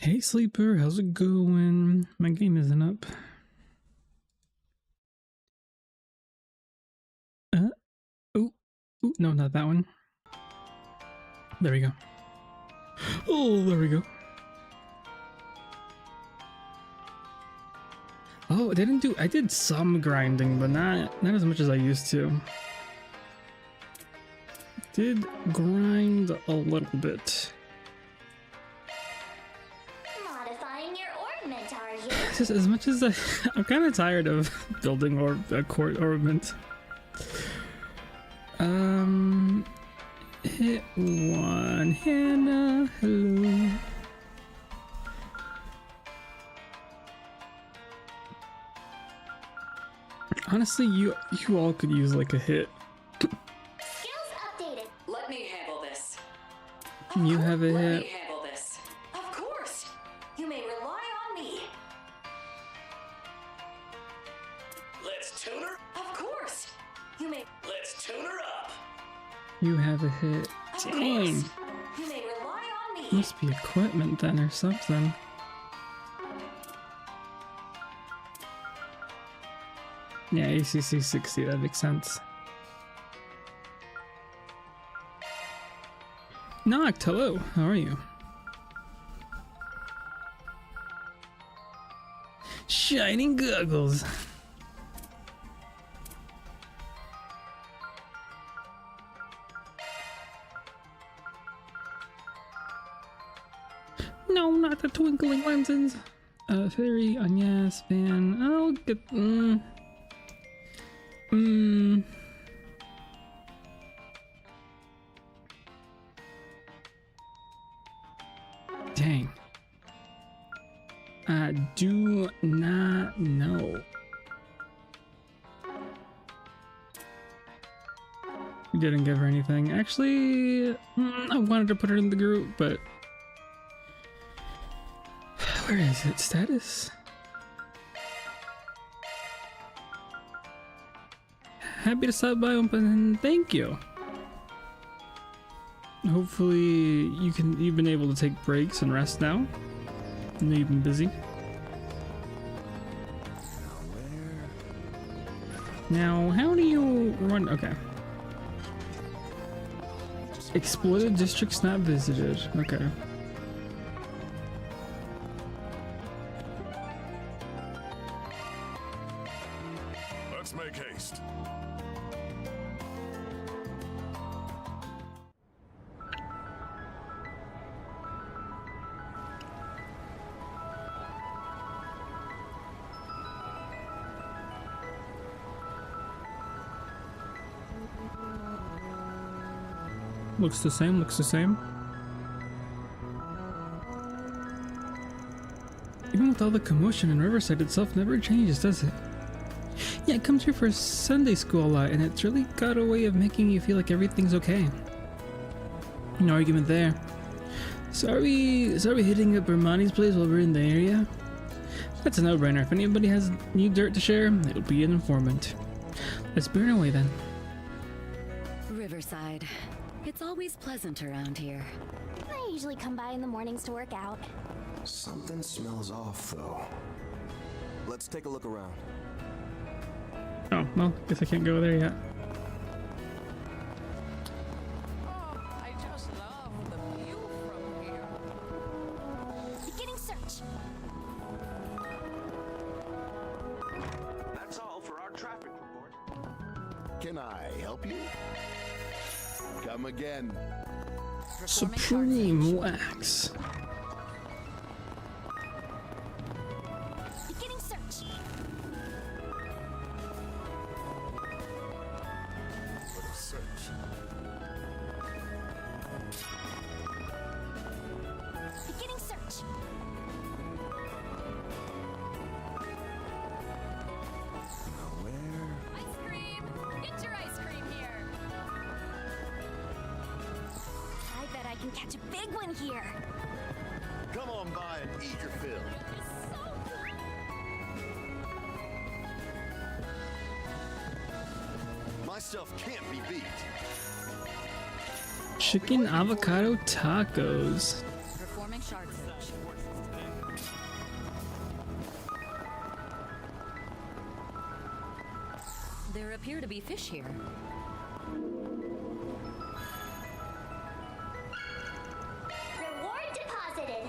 Hey Sleeper, how's it going? My game isn't up. Ooh, no, not that one. There we go. Oh, there we go. Oh, I did some grinding, but not as much as I used to. Did grind a little bit. Modifying your ornament, are you? Just as much as I'm kind of tired of building a court ornament. Hit one, Hannah, hello. Honestly, you all could use like a hit. Skills updated. Let me handle this. You have a Let hit. me handle this. Of course. You may rely on me. Let's tune her. Of course. You may. Let's tune her up. You have a hit. Of Dang. course. You may rely on me. Must be equipment then or something. Yeah, ACC 60, that makes sense. Noct, hello, how are you? Shining goggles. No, not the twinkling lenses. Fairy, Agnes, Van. I'll get. Dang. I do not know. We didn't give her anything. Actually, I wanted to put her in the group, but where is it? Status? Happy to stop by, and thank you. Hopefully you've been able to take breaks and rest now. I know you've been busy. Now, how do you run? Okay. Exploited districts not visited. Okay. Let's make haste. Looks the same, looks the same. Even with all the commotion in Riverside itself never changes, does it? Yeah, it comes here for Sunday school a lot, and it's really got a way of making you feel like everything's okay. No argument there. So are we hitting up Hermione's place while we're in the area? That's a no-brainer. If anybody has new dirt to share, it'll be an informant. Let's burn away then. Riverside. It's always pleasant around here. I usually come by in the mornings to work out. Something smells off, though. Let's take a look around. Oh, well, guess I can't go there yet. I just love the view from here. Beginning search. That's all for our traffic report. Can I help you? Come again. Supreme Wax. Beginning search. Let us search. Beginning search. Where? Ice cream! Get your ice cream here! I bet I can catch a big one here. Come on by and eat your fill. My stuff can't be beat. Chicken avocado tacos. Performing shard search. fish here. Reward deposited.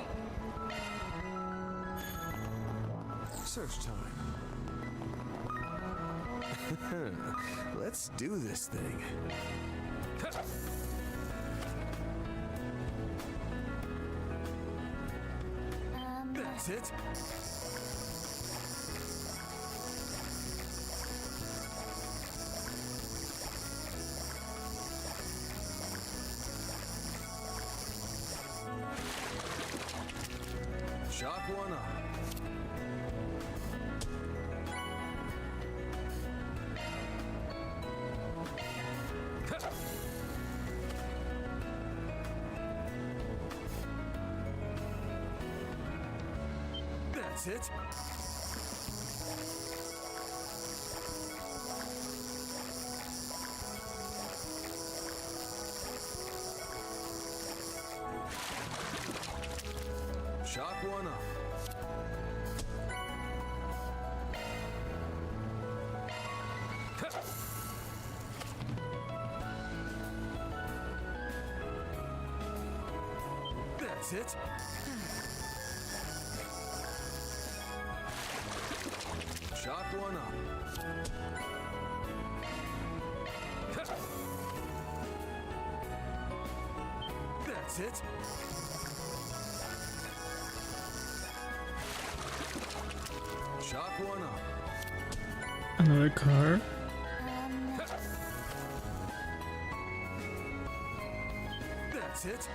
Search time. Let's do this thing. That's it. Shock one up. That's it. Shock one up. That's it. Shock one up. That's it. Shock one up. Another car. That's it.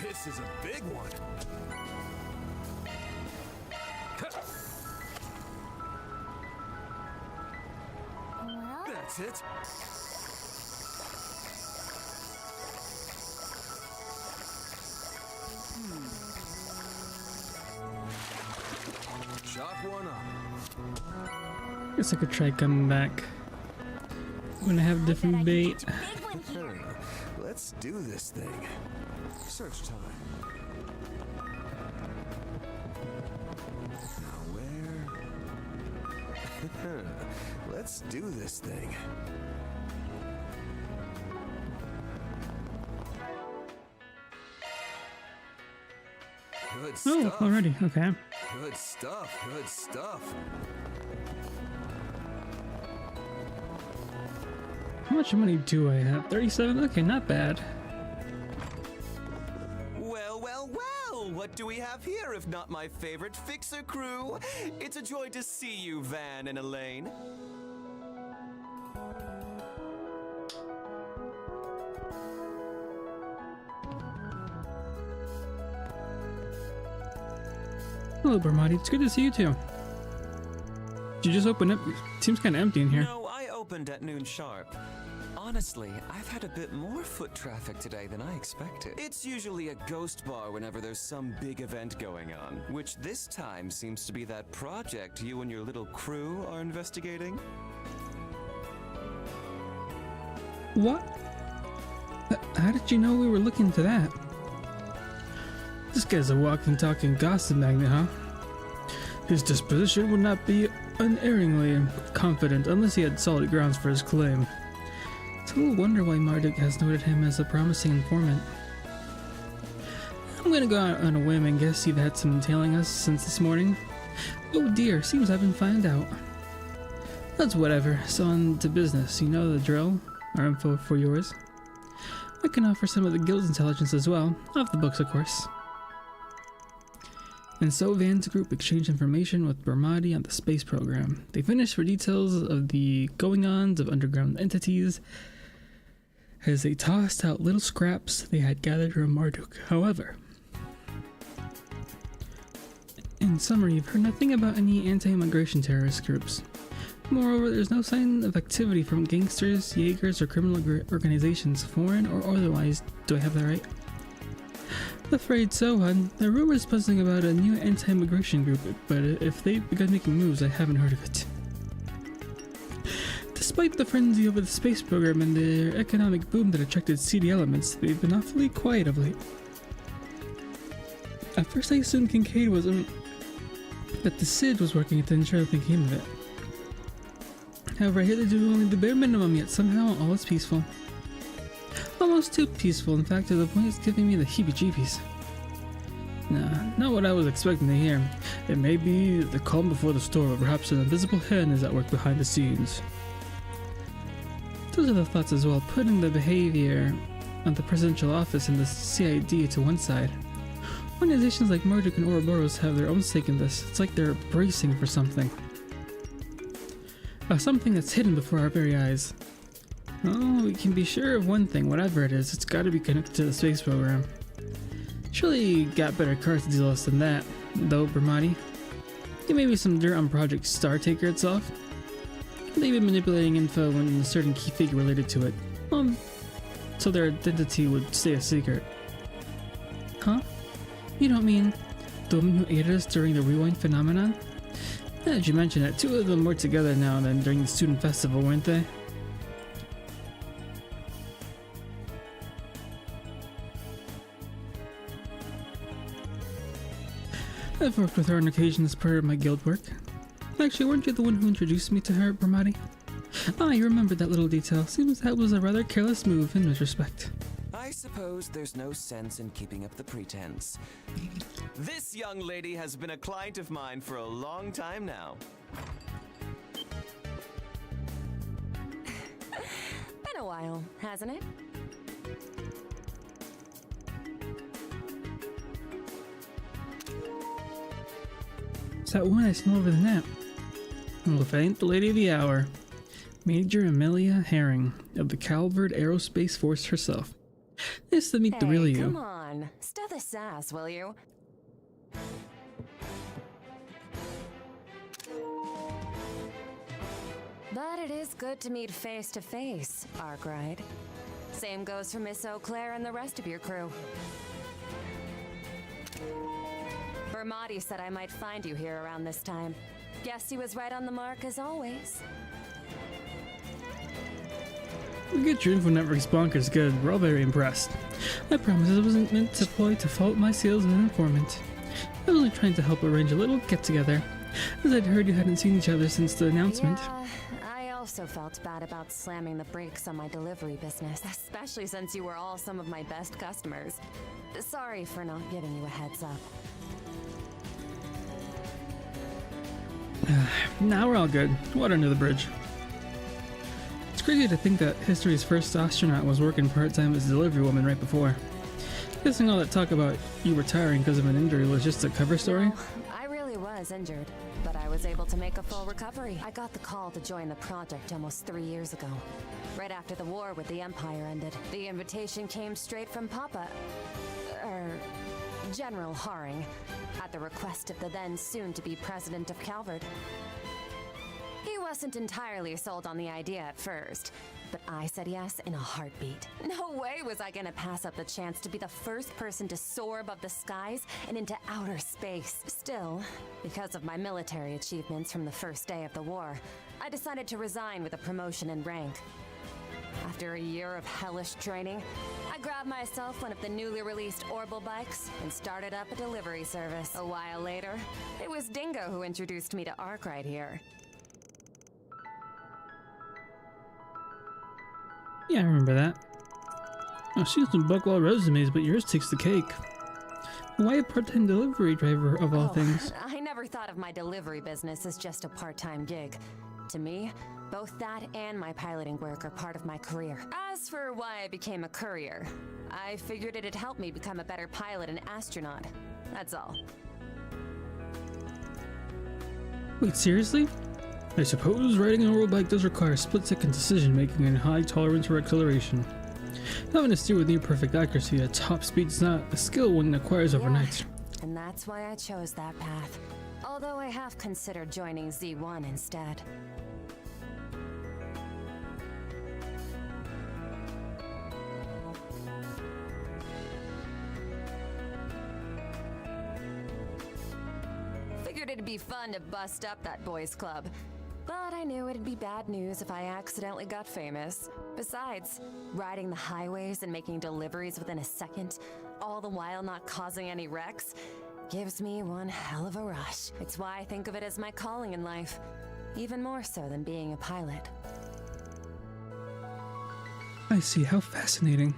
This is a big one. Well, That's it. Shock one up. Guess I could try coming back. I'm gonna have different bait. catch a big one here. Let's do this thing. Search time. Now where? Let's do this thing. Good Oh, stuff. already. Okay. Good stuff. Good stuff. How much money do I have? 37? Okay, not bad. Well, well, well! What do we have here if not my favorite fixer crew? It's a joy to see you, Van and Elaine. Hello, Bermati. It's good to see you too. Did you just open up? Seems kind of empty in here. No, I opened at noon sharp. Honestly, I've had a bit more foot traffic today than I expected. It's usually a ghost bar whenever there's some big event going on, which this time seems to be that project you and your little crew are investigating. What? How did you know we were looking into that? This guy's a walking, talking gossip magnet, huh? His disposition would not be unerringly confident unless he had solid grounds for his claim. It's a little wonder why Marduk has noted him as a promising informant. I'm gonna go out on a whim and guess you've had some tailing us since this morning. Oh dear, seems I've been found out. That's whatever, so on to business. You know the drill. Our info for yours. I can offer some of the guild's intelligence as well, off the books of course. And so Van's group exchanged information with Bermati on the space program. They finished for details of the going-ons of underground entities as they tossed out little scraps they had gathered from Marduk. However, in summary, you've heard nothing about any anti-immigration terrorist groups. Moreover, there's no sign of activity from gangsters, Jaegers, or criminal organizations, foreign or otherwise. Do I have that right? Afraid so, hon. There are rumors buzzing about a new anti-immigration group, but if they've begun making moves, I haven't heard of it. Despite the frenzy over the space program and their economic boom that attracted seedy elements, they've been awfully quiet of late. At first I assumed Kincaid was, that the Cid was working it, then sure nothing came of it. However, I hear they do only the bare minimum, yet somehow all is peaceful. Almost too peaceful, in fact, to the point it's giving me the heebie-jeebies. Nah, not what I was expecting to hear. It may be the calm before the storm, or perhaps an invisible hand is at work behind the scenes. Those are the thoughts as well, putting the behavior of the presidential office and the CID to one side. Organizations like Marduk and Ouroboros have their own stake in this. It's like they're bracing for something. Something that's hidden before our very eyes. Oh, we can be sure of one thing, whatever it is, it's gotta be connected to the space program. Surely you got better cards to deal with us than that, though, Bramati. There may be some dirt on Project Startaker itself. They've been manipulating info and a certain key figure related to it. So their identity would stay a secret. Huh? You don't mean the woman who aided us during the rewind phenomenon? Now that you mention it, two of them were together now and then during the student festival, weren't they? I've worked with her on occasion as part of my guild work. Actually, weren't you the one who introduced me to her, Bramati? Ah, you remembered that little detail. Seems that was a rather careless move in retrospect. I suppose there's no sense in keeping up the pretense. This young lady has been a client of mine for a long time now. Been a while, hasn't it? It's that one I seen over the net. Well, if I ain't the lady of the hour. Major Amelia Herring of the Calvard Aerospace Force herself. Nice to meet the real you. Come on, stir the sass, will you? But it is good to meet face to face, Arkride. Same goes for Miss Eau Claire and the rest of your crew. Bramati said I might find you here around this time. Guess he was right on the mark as always. We get your info network's bonkers good. We're all very impressed. I promise it wasn't meant to ploy to fault my skills as an informant. I was only trying to help arrange a little get-together, as I'd heard you hadn't seen each other since the announcement. Yeah, I also felt bad about slamming the brakes on my delivery business, especially since you were all some of my best customers. Sorry for not giving you a heads up. Now we're all good. Water under the bridge. It's crazy to think that history's first astronaut was working part-time as a delivery woman right before. Guessing all that talk about you retiring because of an injury was just a cover story? No, I really was injured, but I was able to make a full recovery. I got the call to join the project almost 3 years ago, right after the war with the Empire ended. The invitation came straight from Papa, General Haring, at the request of the then soon-to-be president of Calvard. He wasn't entirely sold on the idea at first, but I said yes in a heartbeat. No way was I gonna pass up the chance to be the first person to soar above the skies and into outer space. Still, because of my military achievements from the first day of the war, I decided to resign with a promotion in rank. After a year of hellish training, I grabbed myself one of the newly released Orbital bikes and started up a delivery service. A while later, it was Dingo who introduced me to Arkride here. Yeah, I remember that. I've seen some buckwall resumes, but yours takes the cake. Why a part-time delivery driver of all things? I never thought of my delivery business as just a part-time gig. To me, both that and my piloting work are part of my career. As for why I became a courier, I figured it'd help me become a better pilot and astronaut. That's all. Wait, seriously? I suppose riding an oral bike does require split-second decision-making and high tolerance for acceleration. Having to steer with near-perfect accuracy at top speed is not a skill one acquires overnight. And that's why I chose that path. Although I have considered joining Z1 instead. Figured it'd be fun to bust up that boys' club. But But I knew it'd be bad news if I accidentally got famous. Besides, riding the highways and making deliveries within a second, all the while not causing any wrecks, gives me one hell of a rush. It's why I think of it as my calling in life, even more so than being a pilot. I see, how fascinating.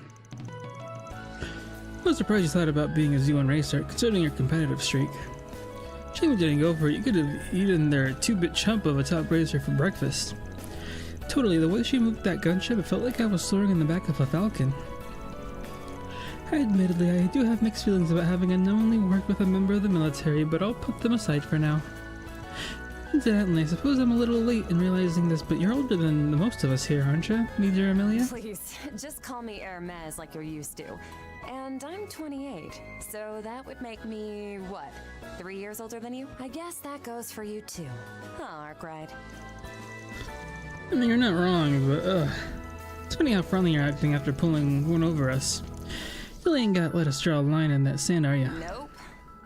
I'm surprised you thought about being a Z1 racer, considering your competitive streak. Shame you didn't go for it. You could have eaten their 2-bit chump of a top racer for breakfast. Totally, the way she moved that gunship, it felt like I was soaring in the back of a falcon. Admittedly, I do have mixed feelings about having unknowingly worked with a member of the military, but I'll put them aside for now. Incidentally, I suppose I'm a little late in realizing this, but you're older than the most of us here, aren't you, Major Amelia? Please, just call me Hermes like you're used to. And I'm 28, so that would make me, what, 3 years older than you? I guess that goes for you too. Huh, Arkride? I mean, you're not wrong, but it's funny how friendly you're acting after pulling one over us. You really ain't got let us draw a line in that sand, are you? Nope.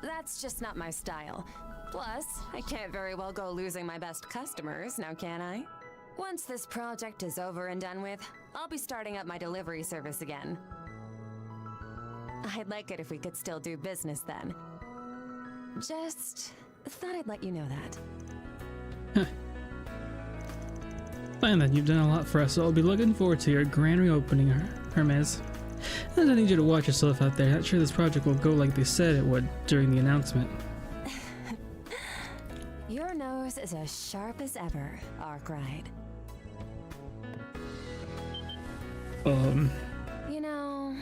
That's just not my style. Plus, I can't very well go losing my best customers, now can I? Once this project is over and done with, I'll be starting up my delivery service again. I'd like it if we could still do business then. Just thought I'd let you know that. Fine then, you've done a lot for us, so I'll be looking forward to your grand reopening, Hermes. And I need you to watch yourself out there. Not sure this project will go like they said it would during the announcement. Your nose is as sharp as ever, Arkride. You know,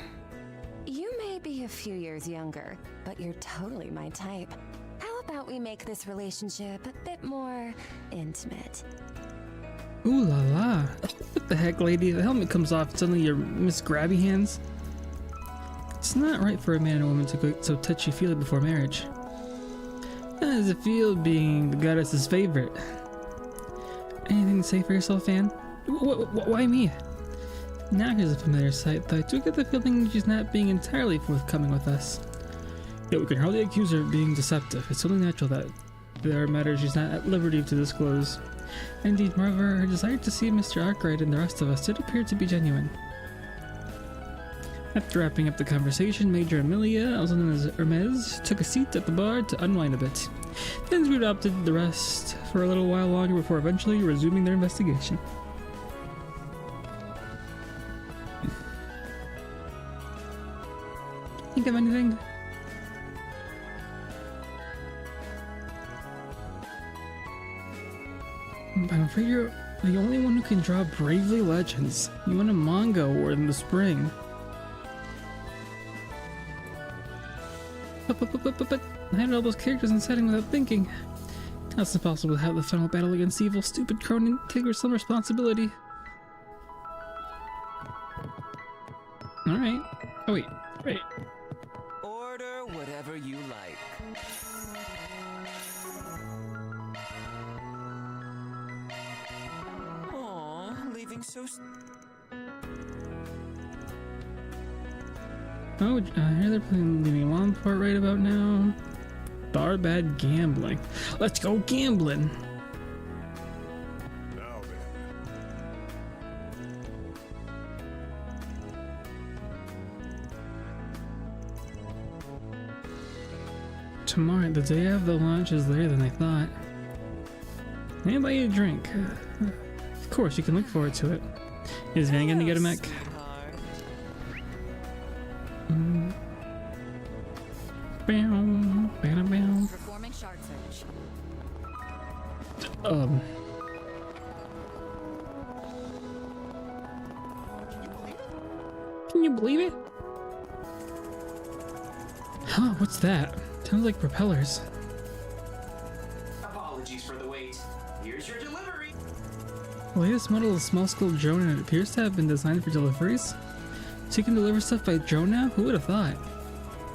you may be a few years younger, but you're totally my type. How about we make this relationship a bit more intimate? Ooh la la. What the heck, lady? The helmet comes off and suddenly you're Miss Grabby Hands. It's not right for a man and woman to go so touchy-feely before marriage. How does it feel being the goddess's favorite? Anything to say for yourself, Anne? Why me? Now here's a familiar sight, though I do get the feeling she's not being entirely forthcoming with us. Yet we can hardly accuse her of being deceptive. It's only natural that there are matters she's not at liberty to disclose. Indeed, moreover, her desire to see Mr. Arkride and the rest of us did appear to be genuine. After wrapping up the conversation, Major Amelia, also known as Hermes, took a seat at the bar to unwind a bit. Then we adopted the rest for a little while longer before eventually resuming their investigation. Think of anything? I'm afraid you're the only one who can draw Bravely Legends. You won a manga award in the spring. But I had all those characters in setting without thinking. That's impossible to have the final battle against evil, stupid Cronin take some responsibility. Alright. Oh wait, right. Order whatever you like. Aw, leaving so... Oh, I hear they're playing Leaving Wildport right about now. Bar bad gambling. Let's go gambling! Now Tomorrow, the day of the launch is later than I thought. Anybody a drink? Of course, you can look forward to it. Is Van gonna get a mech? Performing shark search. Can you believe it? Huh, what's that? Sounds like propellers. Apologies for the wait. Here's your delivery. The latest model is a small-scale drone and it appears to have been designed for deliveries. So you can deliver stuff by drone now? Who would have thought?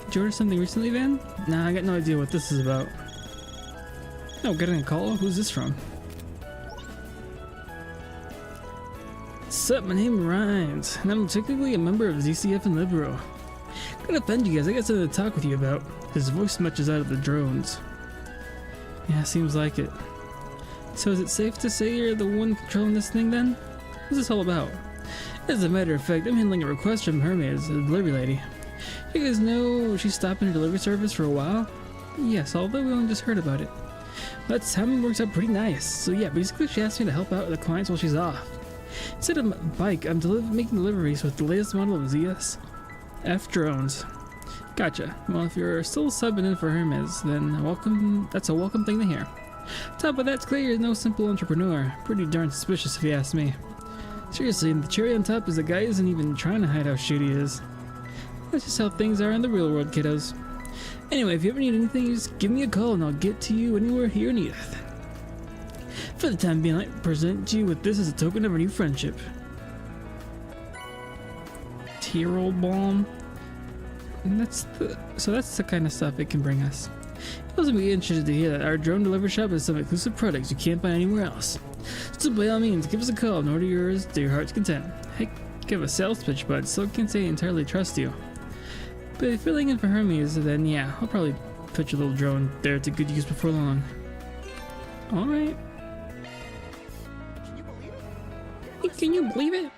Did you order something recently, Van? Nah, I got no idea what this is about. Oh, getting a call? Who's this from? Sup, my name Rhymes, and I'm technically a member of ZCF and Libero. Gotta offend you guys, I got something to talk with you about. His voice matches out of the drones. Yeah, seems like it. So is it safe to say you're the one controlling this thing then? What's this all about? As a matter of fact, I'm handling a request from Hermes, the delivery lady. You guys know she's stopping her delivery service for a while? Yes, although we only just heard about it. That timing works out pretty nice. So yeah, basically she asked me to help out with the clients while she's off. Instead of my bike, I'm making deliveries with the latest model of ZS F drones. Gotcha. Well, if you're still subbing in for Hermes, then welcome. That's a welcome thing to hear. Top of that, it's clear you're no simple entrepreneur. Pretty darn suspicious if you ask me. Seriously, and the cherry on top is the guy isn't even trying to hide how shady he is. That's just how things are in the real world, kiddos. Anyway, if you ever need anything, just give me a call and I'll get to you anywhere here needeth. For the time being, I present you with this as a token of our new friendship. Tyrol Balm. And that's the kind of stuff it can bring us. You'll also be interested to hear that our drone delivery shop has some exclusive products you can't find anywhere else. So by all means, give us a call and order yours to your heart's content. Heck, give a sales pitch, but still can't say I entirely trust you. But if you're looking for Hermes, then yeah, I'll probably put your little drone there to good use before long. Alright. Can you believe it?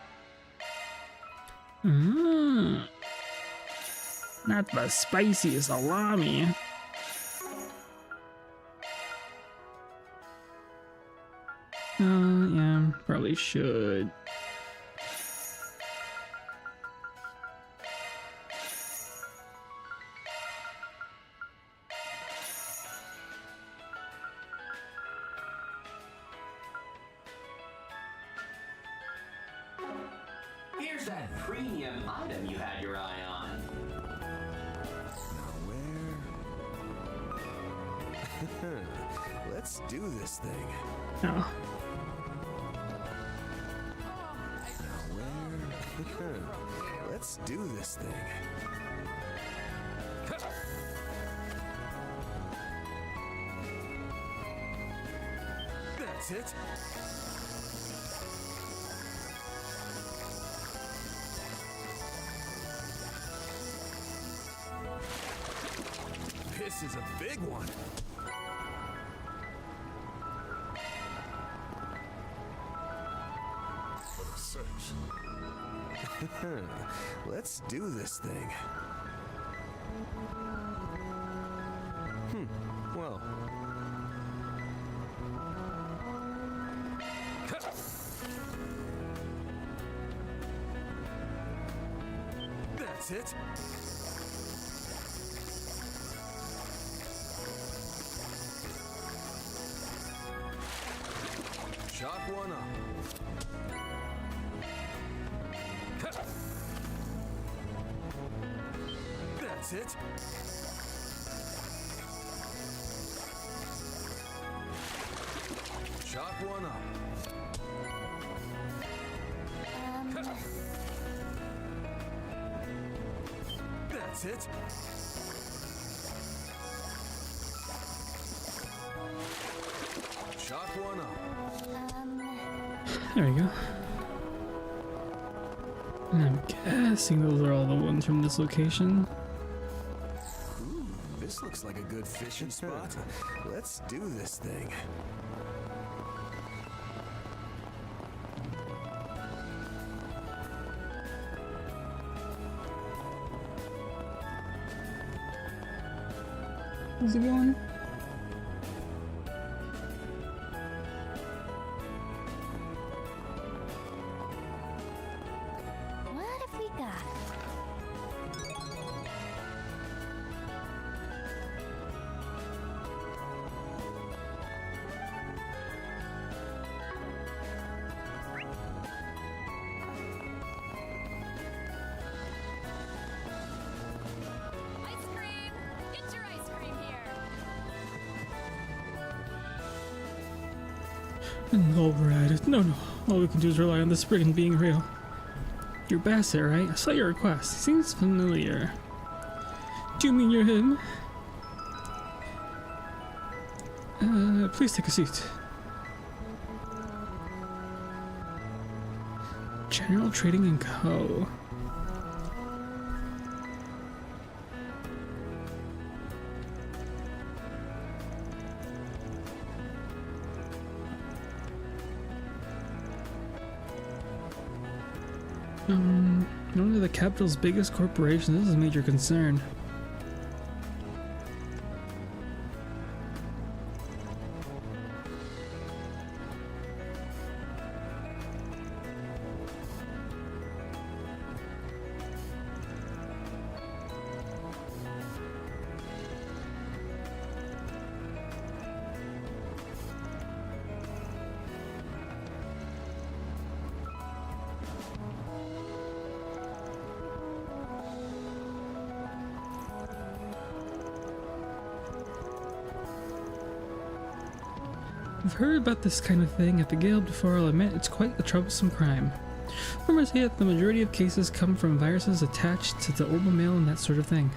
Not the spiciest salami. Yeah, probably should. Here's that premium item you had your eye on. Where? Let's do this thing. Oh. Where? Let's do this thing. That's it. This is a big one. For the search. Let's do this thing. Well. That's it. Chop one up. That's it. Chop one up. That's it. Chop one up. There we go. And I'm guessing those are all the ones from this location. Ooh, this looks like a good fishing spot. Let's do this thing. How's it going? What have we got? Ice cream! Get your ice cream here! No, Brad. No. All we can do is rely on the spring being real. You're Bassett, right? I saw your request. He seems familiar. Do you mean you're him? Please take a seat. General Trading and Co. One of the capital's biggest corporations. This is a major concern. I've heard about this kind of thing at the guild before. I'll admit it's quite a troublesome crime. Rumors say that the majority of cases come from viruses attached to the orbital mail and that sort of thing.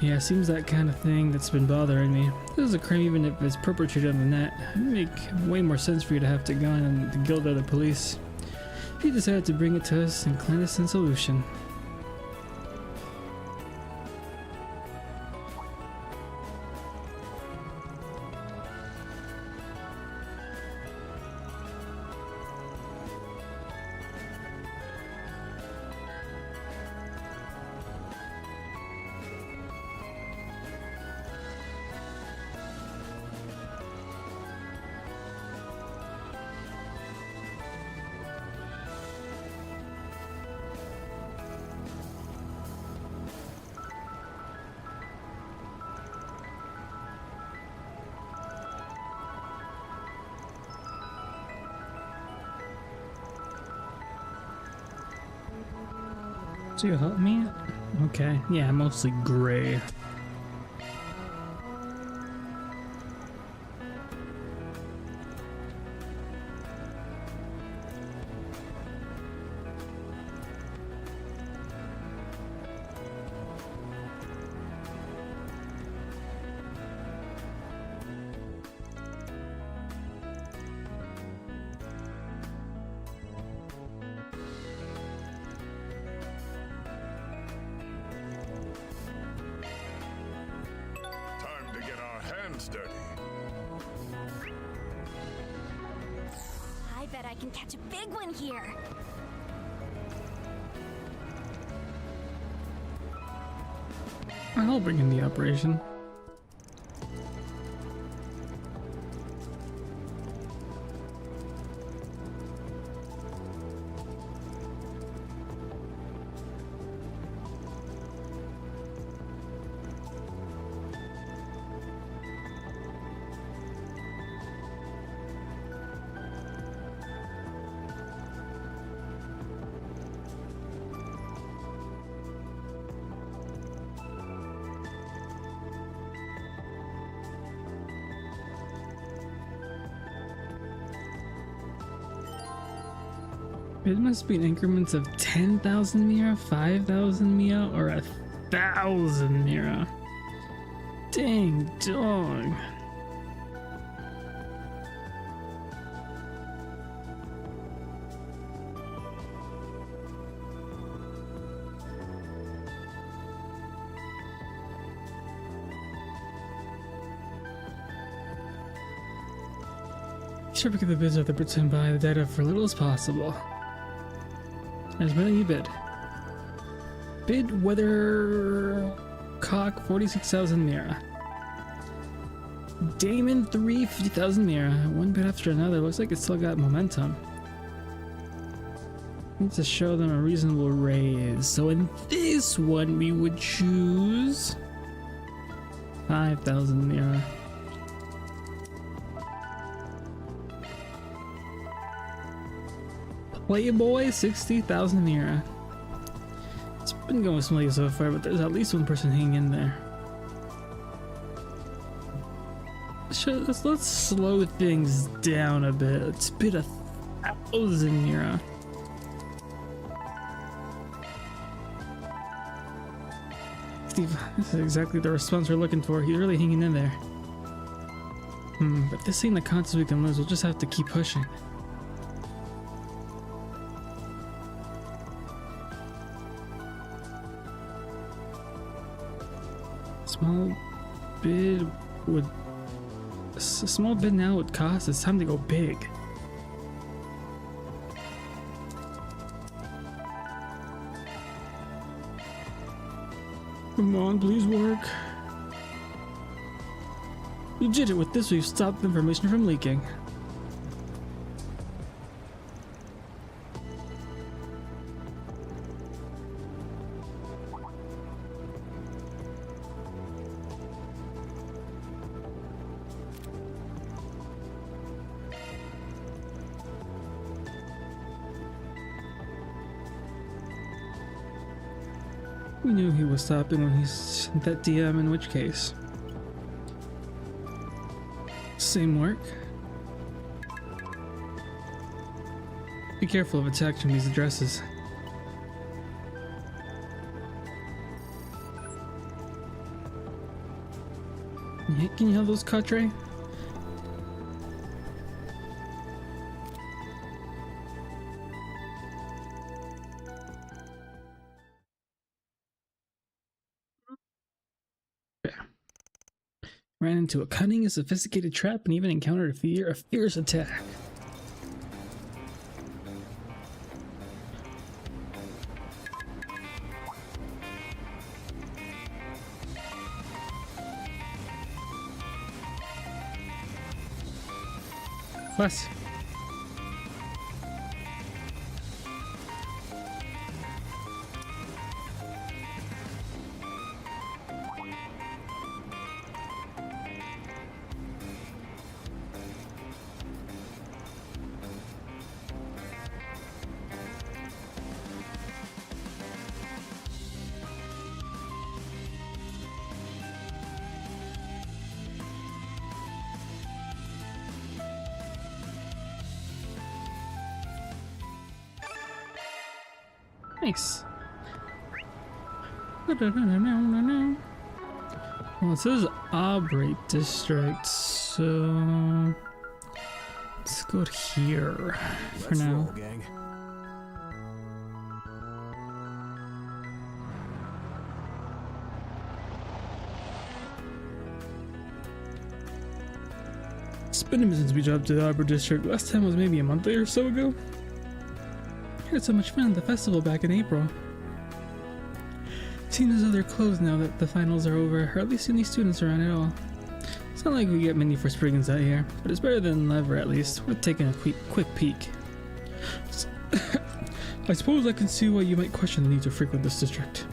Yeah, it seems that kind of thing that's been bothering me. This is a crime even if it's perpetrated on the net. It would make way more sense for you to have to go on the guild or the police. If you decided to bring it to us in clandestine solution. So you help me? Okay, yeah, mostly gray. Dirty. I bet I can catch a big one here. I'll bring in the operation. It must be in increments of 10,000 mira, 5,000 mira, or 1,000 mira. Dang dog. Sure, we get the bids of the pretend buy the data for little as possible. As many you bid. Bid Weathercock 46,000 mira. Damon 3 50,000 mira. One bid after another. Looks like it still got momentum. Need to show them a reasonable raise. So in this one we would choose 5,000 mira. Playboy 60,000 mira. It's been going smoothly so far, but there's at least one person hanging in there. Let's slow things down a bit. Let's bid 1,000 mira. Steve, this is exactly the response we're looking for. He's really hanging in there. But this ain't the contest we can lose. We'll just have to keep pushing. Small bid would... A small bid now would cost. It's time to go big. Come on, please work. You did it. With this, we've stopped the information from leaking. We knew he was stopping when he sent that DM, in which case. Same work. Be careful of attaching these addresses. Can you have those, Katre? Ran into a cunning and sophisticated trap and even encountered a fierce attack. What? Nice. Well, it says Arkride District, so let's go to here for now. Roll, gang. It's been a minute since we dropped to the Arkride District. Last time was maybe a month or so ago. We had so much fun at the festival back in April. Seeing as though they're closed now that the finals are over, hardly see any students around at all. It's not like we get many for Spriggans out here, but it's better than ever at least. We're taking a quick peek. I suppose I can see why you might question the need to frequent this district.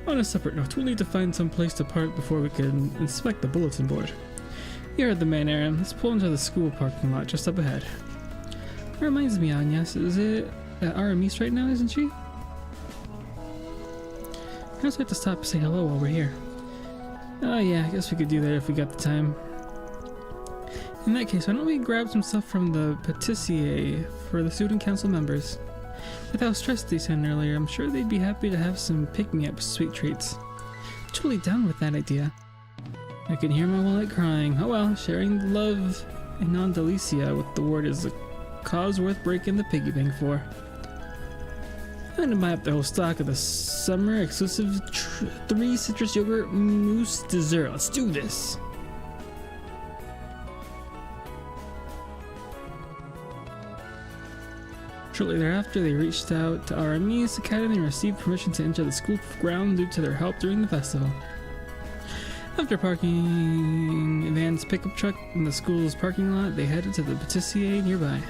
On a separate note, we'll need to find some place to park before we can inspect the bulletin board. You're at the main area. Let's pull into the school parking lot just up ahead. That reminds me, Agnes, is it at RME's right now, isn't she? I also have to stop and say hello while we're here. Oh yeah, I guess we could do that if we got the time. In that case, why don't we grab some stuff from the patissier for the student council members? With how stressed they sounded earlier, I'm sure they'd be happy to have some pick-me-up sweet treats. Totally down with that idea. I can hear my wallet crying. Oh well, sharing love and non-delicia with the ward is a cause worth breaking the piggy bank for. I'm gonna buy up the whole stock of the summer exclusive 3 citrus yogurt mousse dessert. Let's do this. Shortly thereafter, they reached out to RME's Academy and received permission to enter the school ground due to their help during the festival. After parking Van's pickup truck in the school's parking lot, they headed to the patissier nearby.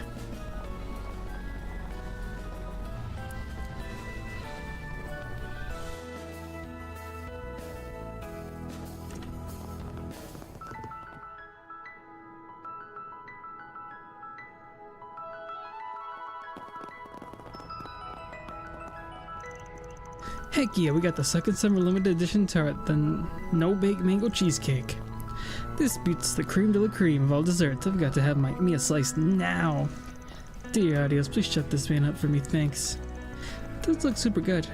Heck yeah, we got the second summer limited edition tart, the no-bake mango cheesecake. This beats the creme de la creme of all desserts. I've got to have me a slice now. Dear audios, please shut this man up for me, thanks. Those look super good.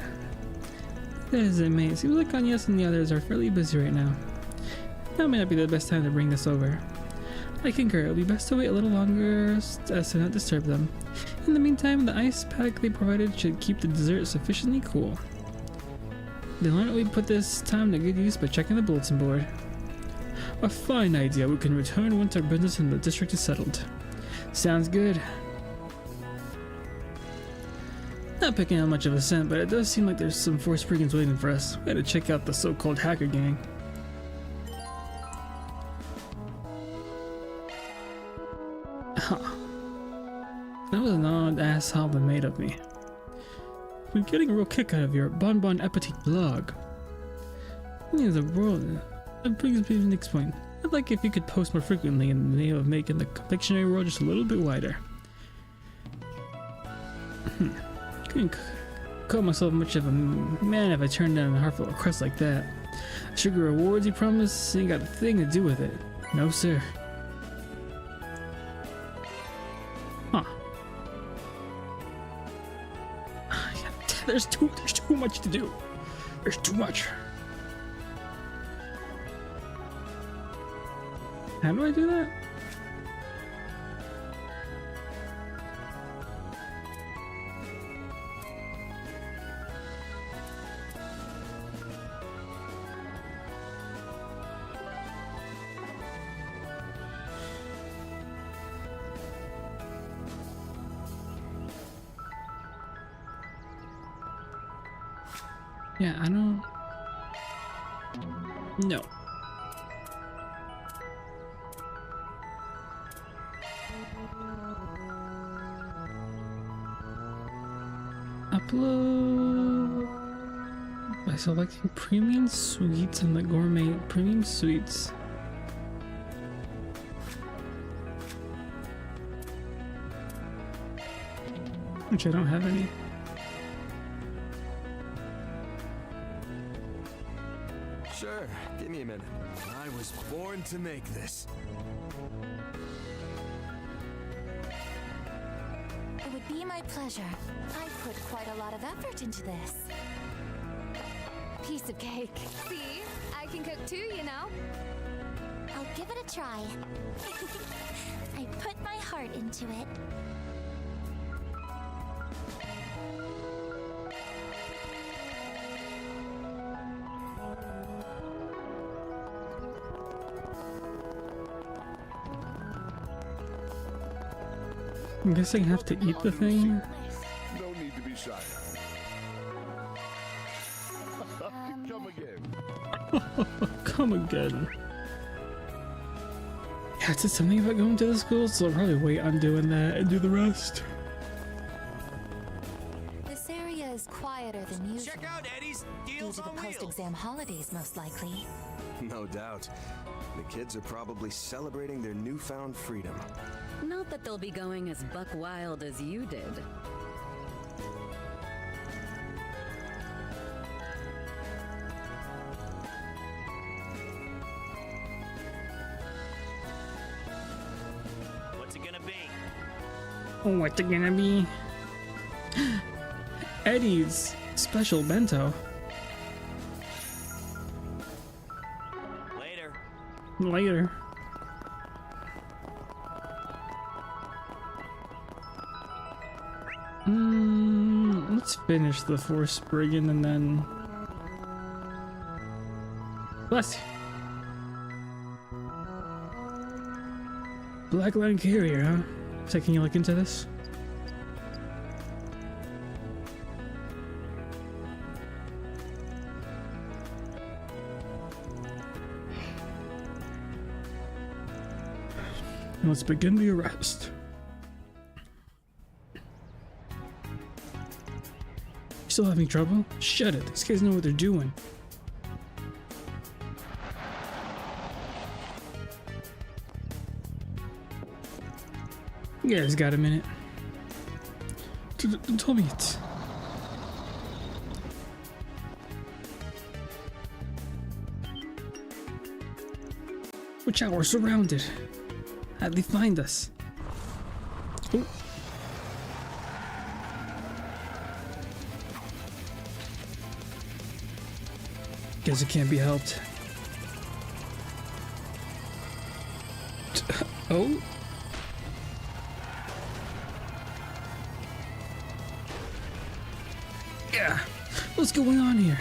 That is it, mate. Seems like Agnes and the others are fairly busy right now. Now may not be the best time to bring this over. I concur, it'll be best to wait a little longer as to not disturb them. In the meantime, the ice pack they provided should keep the dessert sufficiently cool. Then why don't we put this time to good use by checking the bulletin board? A fine idea. We can return once our business in the district is settled. Sounds good. not picking up much of a scent, but it does seem like there's some force brigands waiting for us. We gotta check out the so-called hacker gang. Huh. That was an odd asshole that made of me. We're getting a real kick out of your Bon Bon Appetit blog. The world. That brings me to the next point. I'd like if you could post more frequently in the name of making the confectionery world just a little bit wider. Couldn't call myself much of a man if I turned down a heartfelt request like that. Sugar rewards you promised ain't got a thing to do with it. No, sir. Huh. There's too much to do. There's too much. How do I do that? Yeah, I don't... No. Upload by selecting premium suites and the gourmet premium suites. Which I don't have any. Sure, give me a minute. I was born to make this. It would be my pleasure. I put quite a lot of effort into this. Piece of cake. See? I can cook too, you know. I'll give it a try. I put my heart into it. I'm guessing I have to eat the thing. No need to be shy now. Come again. Come again. Yeah, it said something about going to the school, so I'll probably wait on doing that and do the rest. This area is quieter than usual. Check out Eddie's Due Deals to the on Wheels. post-exam holidays, most likely. No doubt. The kids are probably celebrating their newfound freedom. Not that they'll be going as buck wild as you did. What's it gonna be? What's it gonna be? Eddie's special bento. Later. Later. Let's finish the Force Brigand and then... Bless you. Black Line Carrier, huh? Taking a look into this? Let's begin the arrest. Still having trouble? Shut it. These guys know what they're doing. You guys got a minute? Tell me it. Watch out, we're surrounded. How'd they find us? Oh. Guess it can't be helped. Oh? Yeah. What's going on here?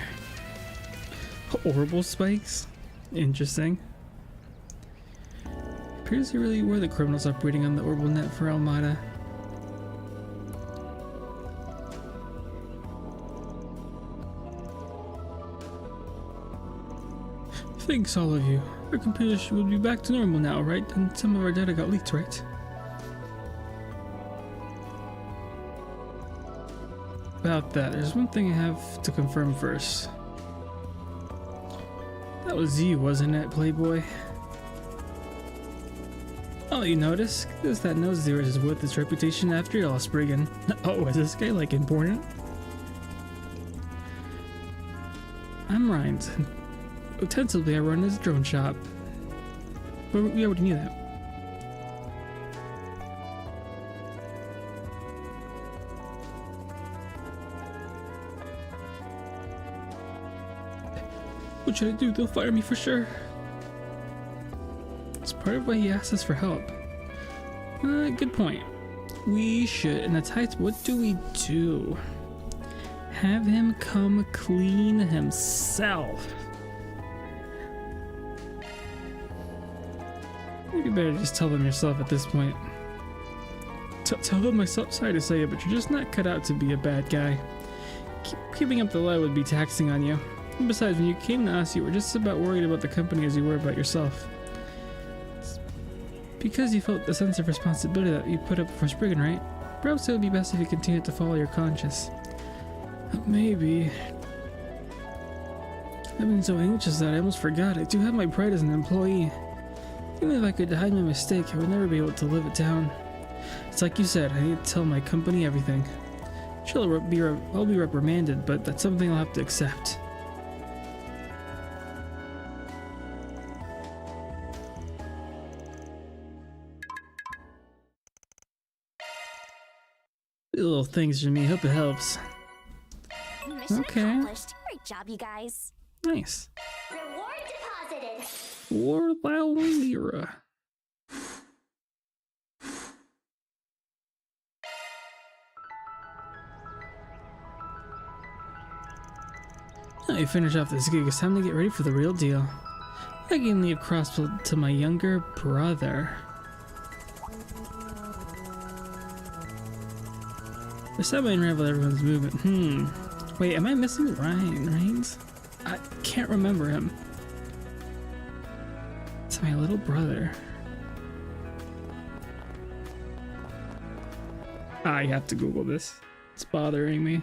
Orbital spikes? Interesting. Appears you really were the criminals operating on the orbital net for Almada. Thanks, all of you. Our computers would be back to normal now, right? And some of our data got leaked, right? About that, there's one thing I have to confirm first. That was you, wasn't it, Playboy? Oh, you notice? Because that nose there is worth its reputation after all, Spriggan. Oh, is this guy, like, important? I'm Ryan's. Ostensibly, I run this drone shop. But we already knew that. What should I do? They'll fire me for sure. It's part of why he asked us for help. Good point. We should, and that's heights. What do we do? Have him come clean himself. Maybe better just tell them yourself at this point. Tell them myself. Sorry to say it, but you're just not cut out to be a bad guy. Keeping up the lie would be taxing on you. And besides, when you came to us, you were just about worried about the company as you were about yourself. It's because you felt the sense of responsibility that you put up for Spriggan, right? Perhaps it would be best if you continued to follow your conscience. Maybe. I've been so anxious that I almost forgot. I do have my pride as an employee. Even if I could hide my mistake, I would never be able to live it down. It's like you said, I need to tell my company everything. Sure, I'll be reprimanded, but that's something I'll have to accept. Little things for me, hope it helps. Mission accomplished. Great job, you guys. Nice. Reward deposited. 4,000 lira. Now you finish off this gig, it's time to get ready for the real deal. I can leave Crossfield to my younger brother. This time I unravel everyone's movement. Wait, am I missing Ryan Reigns? I can't remember him. It's my little brother. I have to Google this. It's bothering me.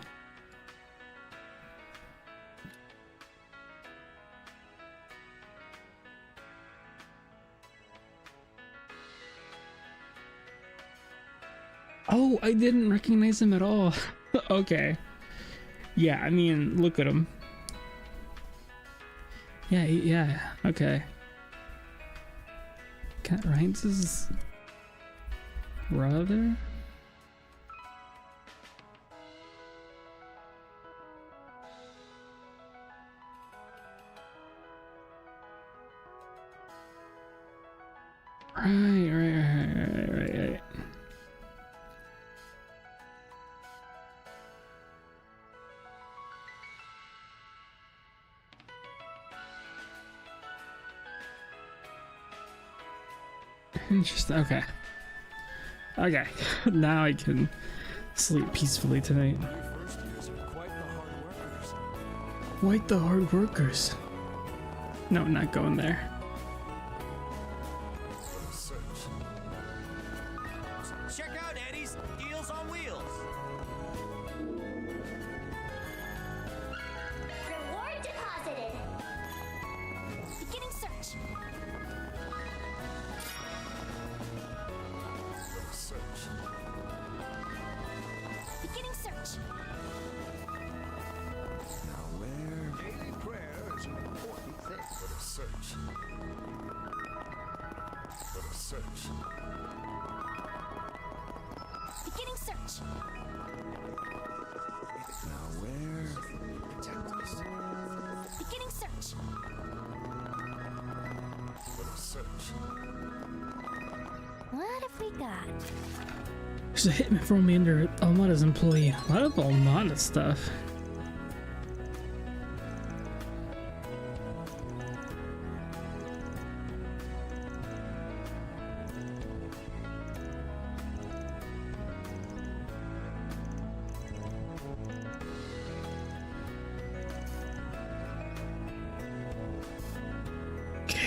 Oh, I didn't recognize him at all. Okay. Yeah, I mean, look at him. Yeah, okay. Cat Ryan's brother? Right. Interesting. Okay. Now I can sleep peacefully tonight. Quite the hard workers. No, not going there. Check out Eddie's Deals on Wheels. Reward deposited. Beginning search. Beginning search. Now where? Daily prayer is an important thing. Let us search. Let us search. Beginning search. Now where? Beginning search. Let us search. What have we got? There's a hitman for me under Almada's employee. A lot of Almada stuff.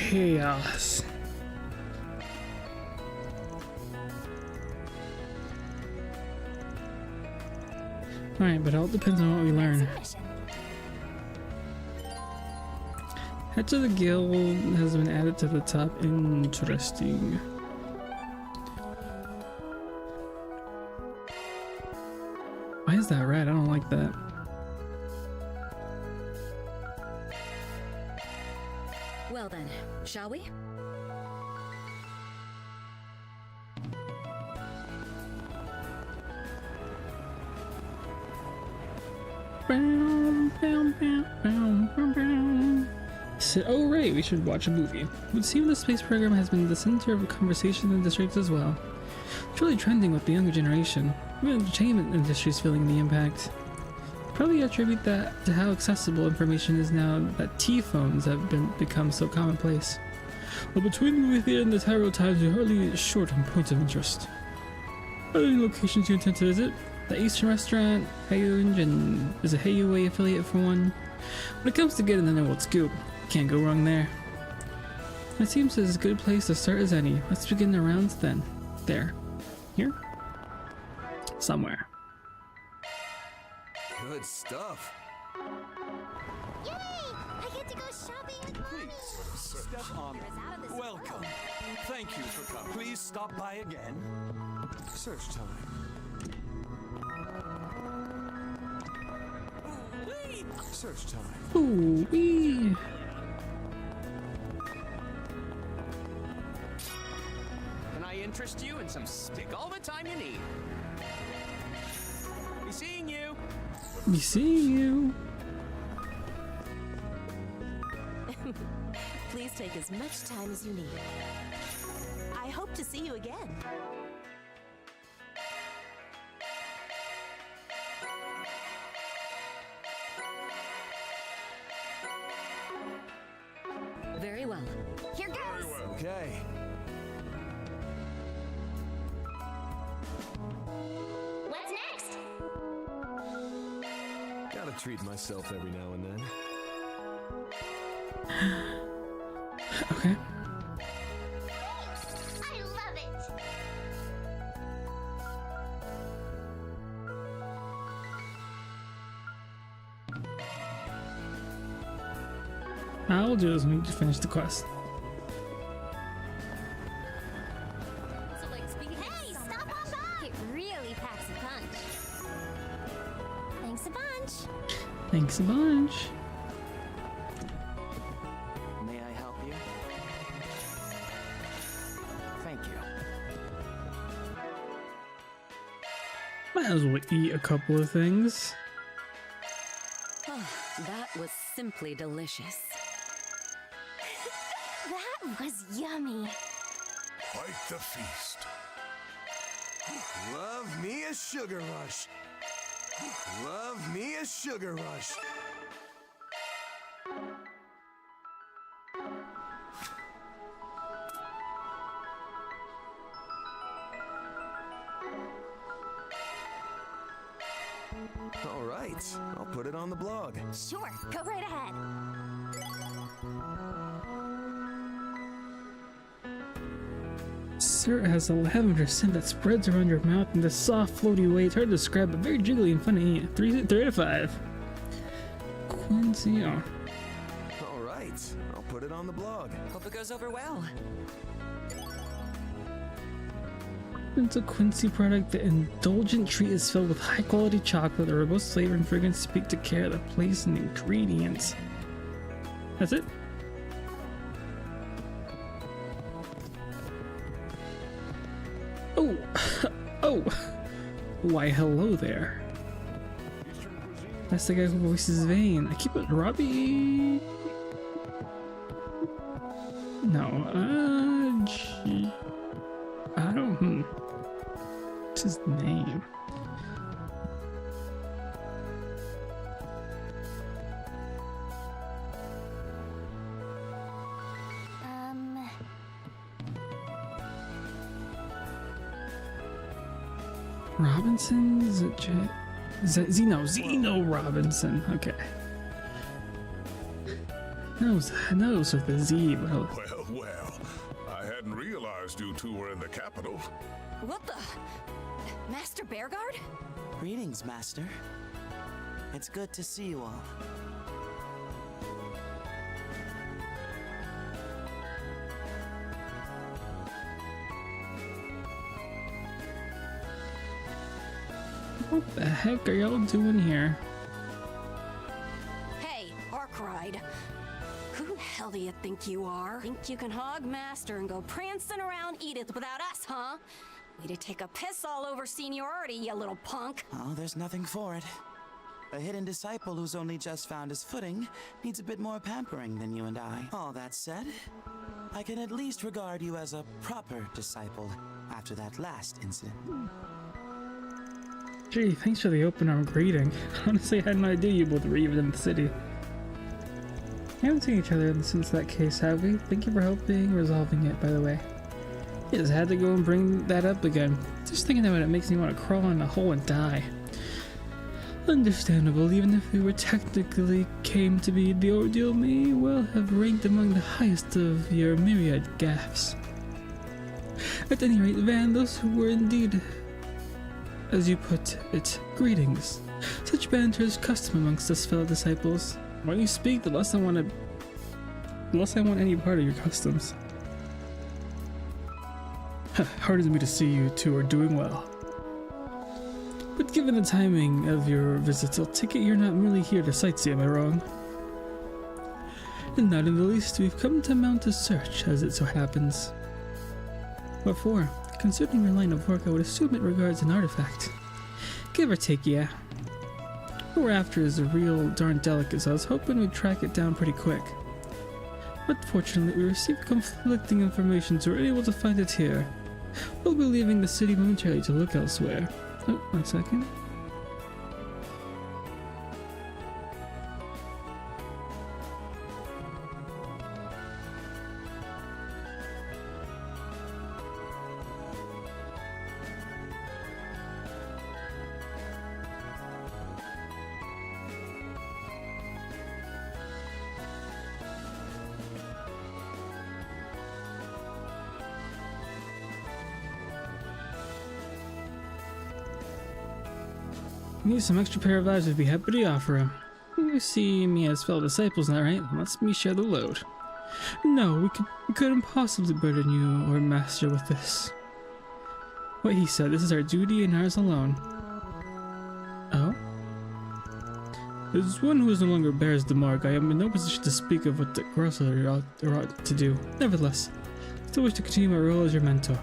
chaos. Alright, but it all depends on what we learn. Head to the guild has been added to the top. Interesting. Why is that red? I don't like that. Well then, shall we? So, oh right, we should watch a movie. It would seem the space program has been the center of conversation in districts as well. It's really trending with the younger generation. Even the entertainment industry is feeling the impact. Probably attribute that to how accessible information is now that T-phones have become so commonplace. Well, between the movie theater and the Tyrol Times, we're hardly short on points of interest. Are there any locations you intend to visit? The Eastern Restaurant, Hayunj, and there's a Hayway affiliate for one. When it comes to getting the old scoop, can't go wrong there. It seems as good a place to start as any. Let's begin the rounds then. There. Here? Somewhere. Good stuff. Yay! I get to go shopping with Mommy! Step on. Welcome. Thank you for coming. Please stop by again. Search time. Search time. Ooh wee! Can I interest you in some stick all the time you need? Be seeing you. Be seeing you. Please take as much time as you need. I hope to see you again. Very well. Here goes! Okay. What's next? Gotta treat myself every now and then. Okay. I love it! I'll do this when we finish the quest. Hey, stop on by! It really packs a punch. Thanks a bunch. Thanks a bunch. May I help you? Thank you. Might as well eat a couple of things. That was simply delicious. That was yummy. Quite the feast. Love me a sugar rush. Love me a sugar rush. All right, I'll put it on the blog. Sure, go right ahead. Sir, it has a lavender scent that spreads around your mouth in this soft, floaty way. It's hard to describe, but very jiggly and fun to eat. 3 out of 5. Quincy, oh. All right, I'll put it on the blog. Hope it goes over well. It's a Quincy product. The indulgent treat is filled with high-quality chocolate. The robust flavor and fragrance speak to care of the place and ingredients. That's it? Oh! Oh! Why, hello there. That's the guy who voices Vane. I keep it Robbie. No, I don't. What's his name? Robinson? Is it Zeno Robinson. Okay. No, with a Z. Well, Well, I hadn't realized you two were in the capital. What the? Master Bearguard? Greetings, Master. It's good to see you all. what the heck are y'all doing here? Hey, Arkride. Who the hell do you think you are? Think you can hog Master and go prancing around Edith without us, huh? Way to take a piss all over seniority, you little punk. Oh, there's nothing for it. A hidden disciple who's only just found his footing needs a bit more pampering than you and I. All that said, I can at least regard you as a proper disciple after that last incident. Gee, thanks for the open arm greeting. Honestly, I had no idea you both were even in the city. We haven't seen each other since that case, have we? Thank you for helping resolving it, by the way. Yes, I had to go and bring that up again. Just thinking about it makes me want to crawl in a hole and die. Understandable, even if we were technically came to be, the ordeal may well have ranked among the highest of your myriad gaffes. At any rate, Van, those who were indeed, as you put it, greetings. Such banter is custom amongst us fellow disciples. Why you speak, the less I want any part of your customs. Hardens me to see you two are doing well. But given the timing of your visits, I'll take it you're not merely here to sightsee, am I wrong? And not in the least, we've come to mount a search, as it so happens. What for? Considering your line of work, I would assume it regards an artifact. Give or take, yeah. What we're after is a real darn delicate, so I was hoping we'd track it down pretty quick. But fortunately, we received conflicting information, so we're able to find it here. We'll be leaving the city momentarily to look elsewhere. Oh, 1 second. Need some extra pair of eyes, would be happy to offer him. You see me as fellow disciples now, right? Let's me share the load. No, we couldn't possibly burden you or master with this. What he said, this is our duty and ours alone. Oh? As one who no longer bears the mark, I am in no position to speak of what the Grosser ought to do. Nevertheless, I still wish to continue my role as your mentor.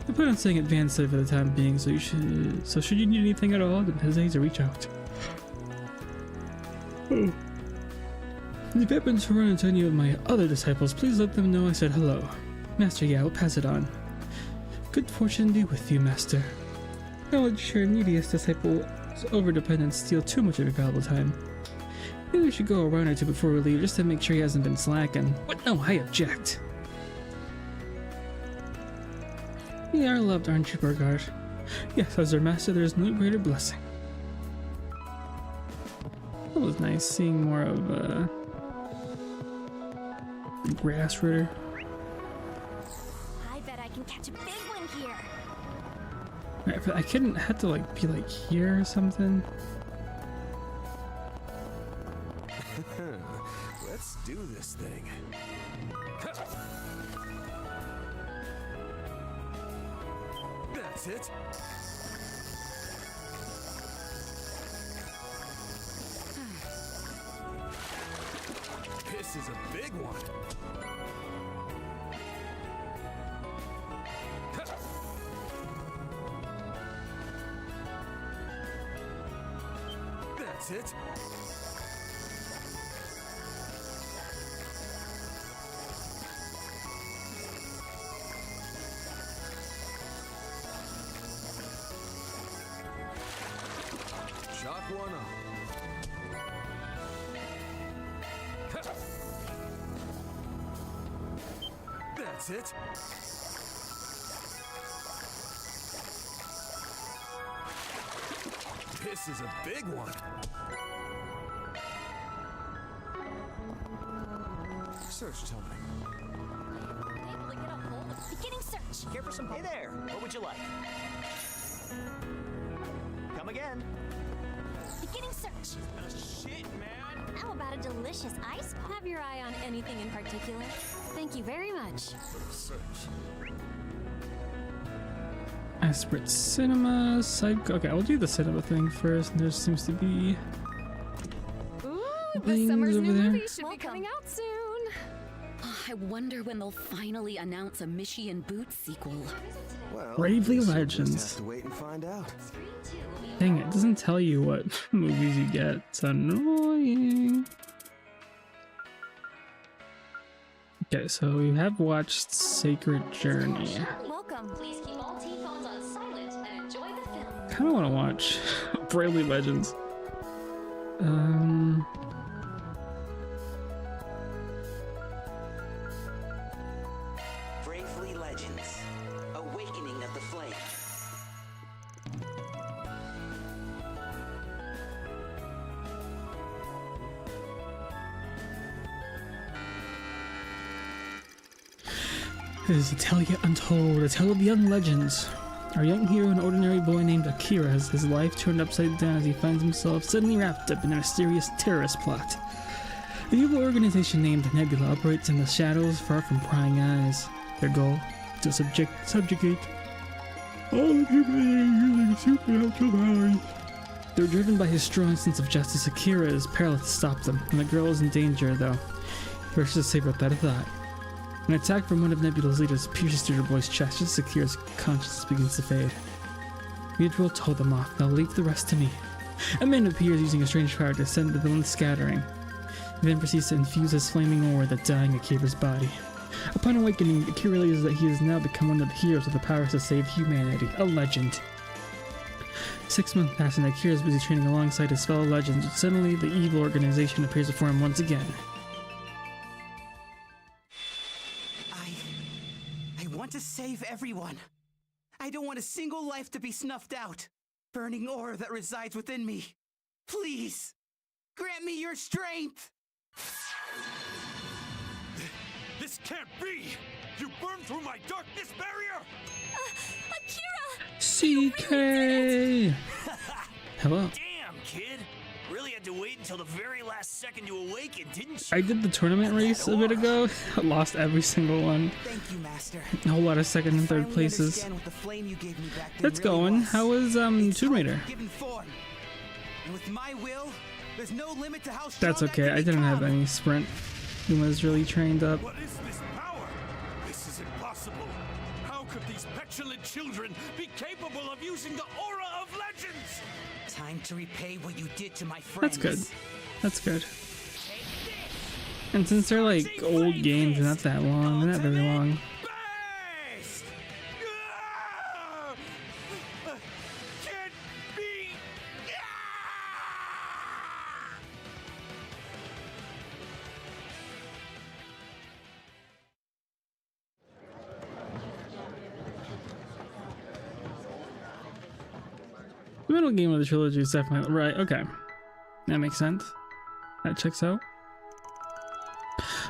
I plan on staying at Van's side for the time being, so should you need anything at all, don't hesitate to reach out. Oh. If you happen to run into any of my other disciples, please let them know I said hello. Master, yeah, I'll pass it on. Good fortune be with you, Master. Don't let your neediest disciple's overdependence steal too much of your valuable time. Maybe we should go a round or two before we leave, just to make sure he hasn't been slacking. What? No, I object. You are loved, aren't you, Burgard? Yes, as our master, there is no greater blessing. That was nice, seeing more of grass ritter. I bet I can catch a big one here. Right, but I couldn't have to be here or something. Let's do this thing. That's it. This is a big one. That's it. Shot one up. That's it. This is a big one. search, tell me. Able to get a hold of beginning search. Here for some. Hey there. What would you like? Come again. Beginning search. Shit, man. How about a delicious ice pop? Have your eye on anything in particular? Thank you very much. Search. Aspirate Cinema, side. Okay, I'll do the cinema thing first. There seems to be. Ooh, Things the summer's over new there. movie should Welcome. be coming out soon. Oh, I wonder when they'll finally announce a Mishy and Boots sequel. Well, Bravely I guess we'll Legends. just have to wait and find out. Dang it, doesn't tell you what movies you get. It's annoying. Okay, so we have watched Sacred Journey. Welcome. Please keep all T-phones on silent and enjoy the film. Kind of want to watch Bravely Legends. Bravely Legends. Awakening of the Flame. It is a tale yet untold, a tale of young legends. Our young hero, an ordinary boy named Akira, has his life turned upside down as he finds himself suddenly wrapped up in a mysterious terrorist plot. The evil organization named Nebula operates in the shadows far from prying eyes. Their goal? To subjugate all the people using supernatural powers. They're driven by his strong sense of justice. Akira is powerless to stop them, and the girl is in danger, though. He rushes to save her without a thought. An attack from one of Nebula's leaders pierces through the boy's chest just as Akira's consciousness begins to fade. Mutual told them off. They'll leave the rest to me. A man appears using a strange power to send the villain scattering. He then proceeds to infuse his flaming ore with the dying Akira's body. Upon awakening, Akira realizes that he has now become one of the heroes with the powers to save humanity. A legend. 6 months pass and Akira is busy training alongside his fellow legends, but suddenly the evil organization appears before him once again. I want to save everyone. I don't want a single life to be snuffed out. Burning aura that resides within me. Please, grant me your strength. This can't be! You burned through my darkness barrier! Akira! CK! Hello. Damn, kid. Really had to wait until the very last second to awaken, didn't you? I did the tournament race a bit ago. I lost every single one. Thank you, Master. A whole lot of second and third Finally places. understand what the flame you gave me back then That's really going. was. How was It's Tomb hope Raider? given form. And with my will, there's no limit to how strong That's okay. can I didn't have become. any sprint. He was really trained up. What is this power? This is impossible. How could these petulant children be capable of using the aura of legends? Time to repay what you did to my friends. That's good. That's good. And since they're like old games, they're not that long. They're not very long. Best! Ah! Can't be! Ah! The middle game of the trilogy is definitely right. Okay, that makes sense. That checks out.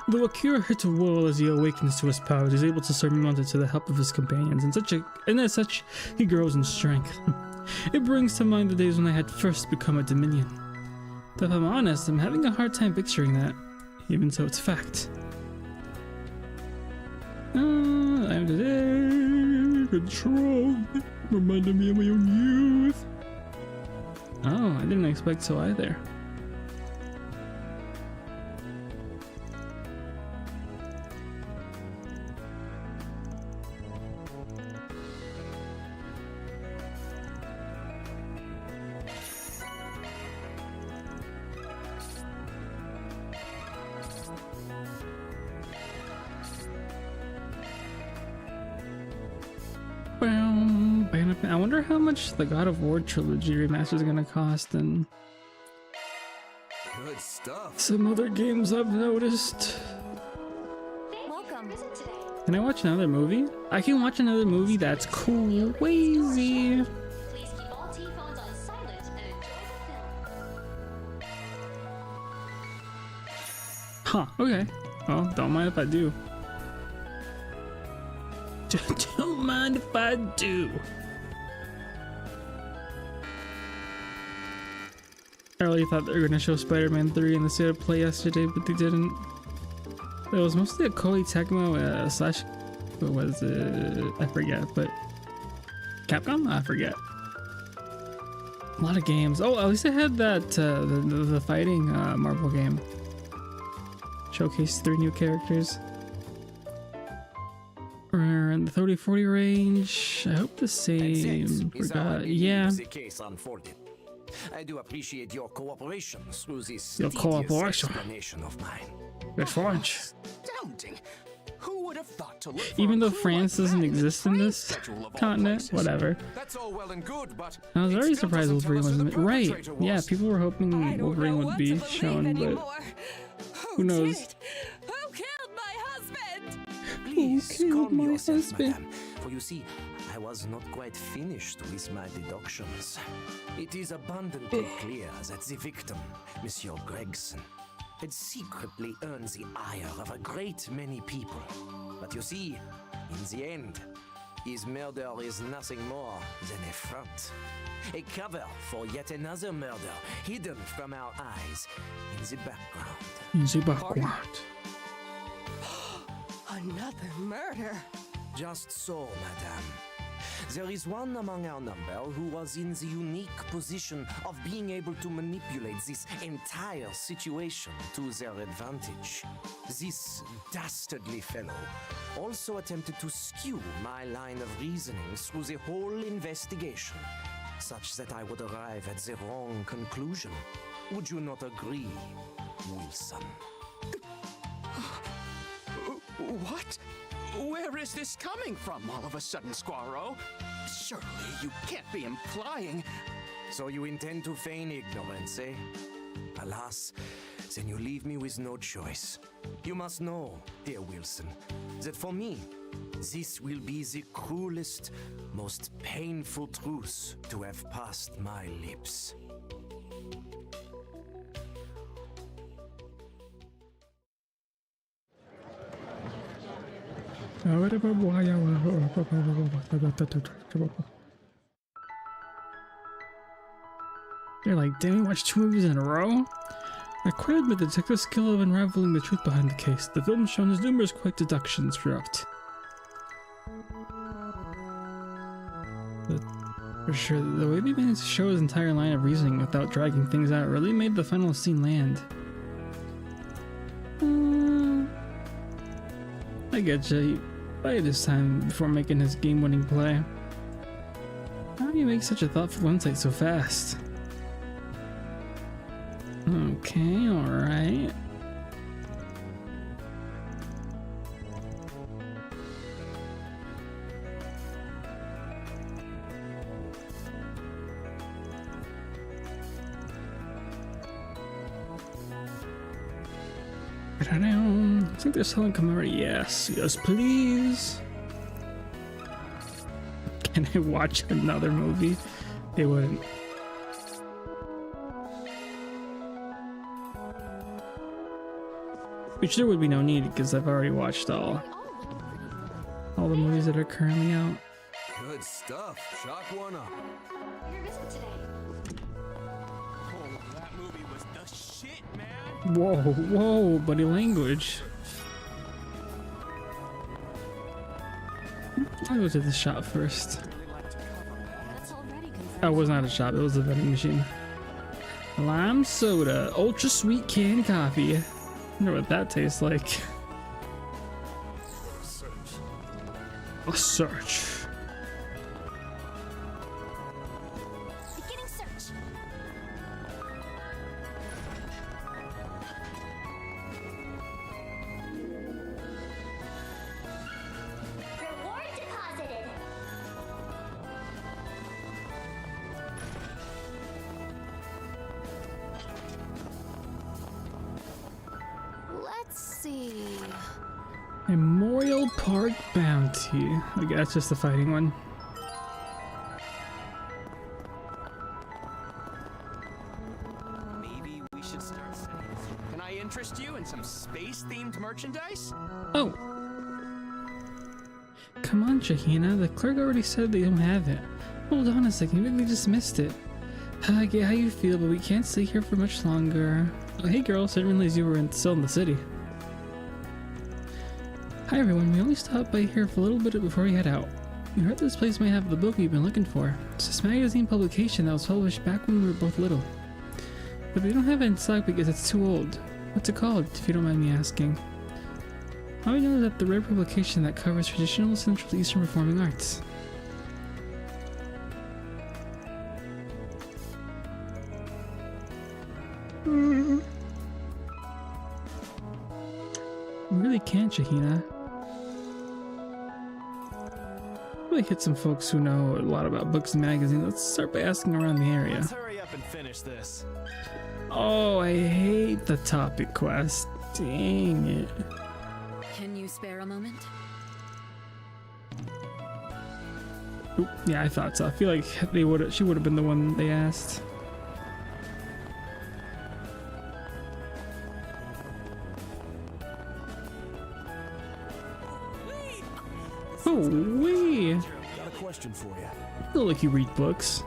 Though Akira hits a wall as he awakens to his powers, he's able to surmount it to the help of his companions, and as such, he grows in strength. It brings to mind the days when I had first become a Dominion. Though if I'm honest, I'm having a hard time picturing that, even so it's fact. I'm today control, reminding me of my own youth. Oh, I didn't expect so either. I wonder how much the God of War trilogy remaster is gonna cost, and Good stuff. some other games I've noticed. Welcome. Can I watch another movie? I can watch another movie. That's crazy. Please keep all T-phones on silent and enjoy the film. Huh? Okay. Oh, don't mind if I do. Don't mind if I do. I really thought they were gonna show Spider-Man 3 in the state of play yesterday, but they didn't. It was mostly a Koei Tecmo slash, what was it? I forget, but Capcom? I forget. A lot of games. Oh, at least I had that the fighting Marvel game. Showcase 3 new characters. We're in the 30-40 range. I hope the same. Forgot. Yeah. The case unfolded. I do appreciate your cooperation through this Your cooperation. explanation of mine. We're French. Astounding. Who would have thought to look for Even a though clue France like doesn't that in the exist in train this schedule of all continent, places? whatever. That's all well and good, but I was it very still surprised doesn't tell Wolverine us who the wasn't. Right. perpetrator Yeah, was. people were hoping Wolverine would be shown, but who knows? Who killed my husband? Please killed calm my yourself, husband? madame. For you see, I was not quite finished with my deductions. It is abundantly clear that the victim, Monsieur Gregson, had secretly earned the ire of a great many people. But you see, in the end, his murder is nothing more than a front. A cover for yet another murder hidden from our eyes in the background. In the background. Another murder. Just so, madame. There is one among our number who was in the unique position of being able to manipulate this entire situation to their advantage. This dastardly fellow also attempted to skew my line of reasoning through the whole investigation, such that I would arrive at the wrong conclusion. Would you not agree, Wilson? What? Where is this coming from all of a sudden, Squirrel? Surely you can't be implying... So you intend to feign ignorance, eh? Alas, then you leave me with no choice. You must know, dear Wilson, that for me, this will be the cruelest, most painful truth to have passed my lips. They're like, didn't we watch 2 movies in a row? I quite admit the detective's skill of unraveling the truth behind the case. The film shown us numerous quick deductions throughout. But for sure, the way they managed to show his entire line of reasoning without dragging things out really made the final scene land. I get you. By this time before making his game-winning play. How do you make such a thoughtful insight so fast? Okay, alright. I think they're selling commemorate. Yes, yes, please. Can I watch another movie? They wouldn't. Which there would be no need because I've already watched all the movies that are currently out. Good stuff. Chalk one up. Your visit today. Oh, that movie was the shit, man. Whoa, whoa, buddy language. I'll go to the shop first. Oh, it was not a shop, it was a vending machine. Lime soda, ultra sweet canned coffee. I wonder what that tastes like. A search. Beginning search. Reward deposited. Let's see. Memorial Park Bounty. Okay, that's just the fighting one. Maybe we should start setting. Can I interest you in some space-themed merchandise? Oh. Come on, Shahina. The clerk already said they don't have it. Hold on a second. Maybe we just missed it. I get how you feel, but we can't stay here for much longer. Oh, hey, girl. Didn't realize you were still in the city. Hi, everyone. We only stopped by here for a little bit before we head out. We heard this place might have the book we've been looking for. It's this magazine publication that was published back when we were both little. But we don't have it in stock because it's too old. What's it called, if you don't mind me asking? All we know is that the rare publication that covers traditional Central Eastern performing arts. We really can't, Shahina. Really hit some folks who know a lot about books and magazines. Let's start by asking around the area. Let's hurry up and finish this. Oh, I hate the topic quest. Dang it. Can you spare a moment? Oop, yeah, I thought so. I feel like she would have been the one they asked. Oh, wee! Got a question for you. Look like you read books.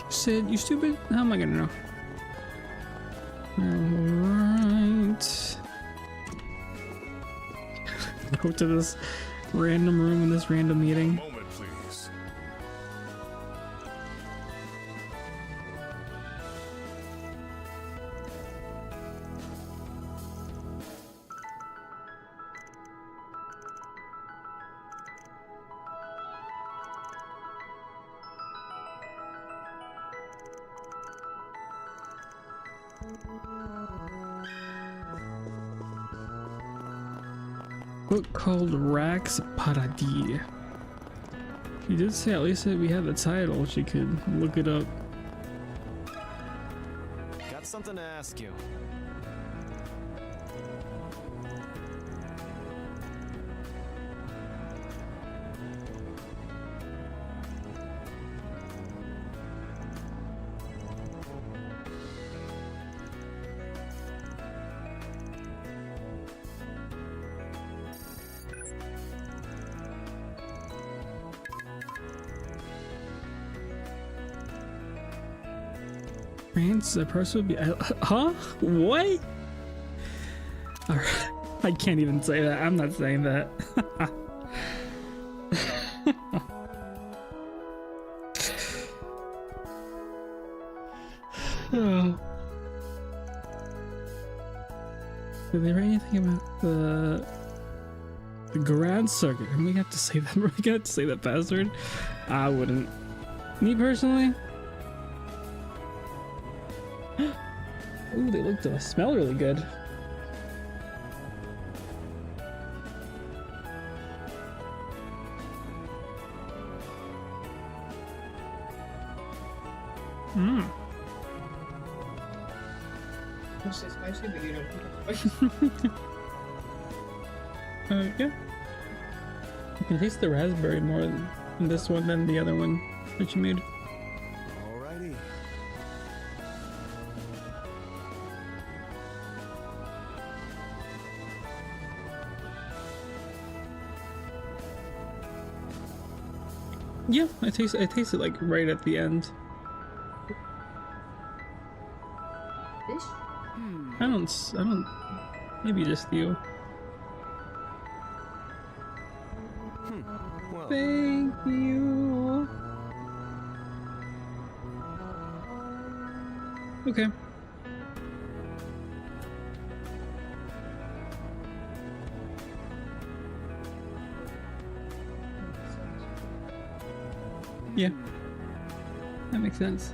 Sid, you stupid? How am I gonna know? Alright. Go to this random room in this random meeting. Moment, please. Book called Rax Paradis. She did say at least that we have the title. She could look it up. Got something to ask you. The person would be huh? What? Alright. I can't even say that. I'm not saying that. Oh. Did they write anything about the Grand Circuit? Are we gonna have to say that? Are we gonna have to say that password? I wouldn't. Me personally. Ooh, they smell really good. Mmm. It's spicy, but you don't think it's spicy. Yeah. You can taste the raspberry more in this one than the other one that you made. Alrighty. Yeah, I taste it like right at the end. Fish? I don't. Maybe just you. Well. Thank you. Okay. Yeah. That makes sense.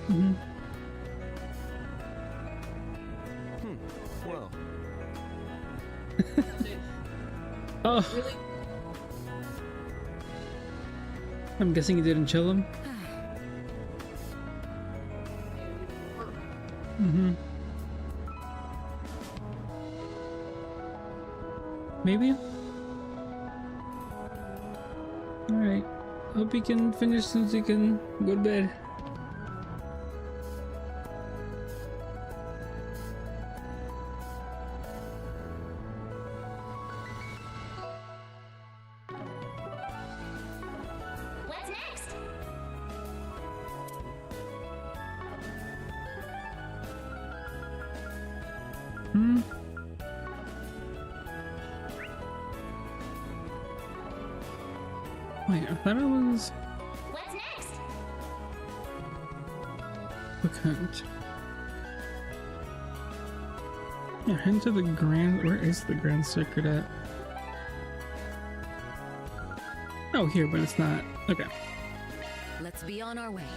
Mm-hmm. Well. Oh. Really? I'm guessing you didn't chill him? Mm-hmm. maybe? Alright. Hope you can finish since you can go to bed. What's next? Wait, I thought it was... What's next? Account. Yeah, head to the Grand... Where is the Grand Circuit at? Oh, here, but it's not. Okay. Let's be on our way.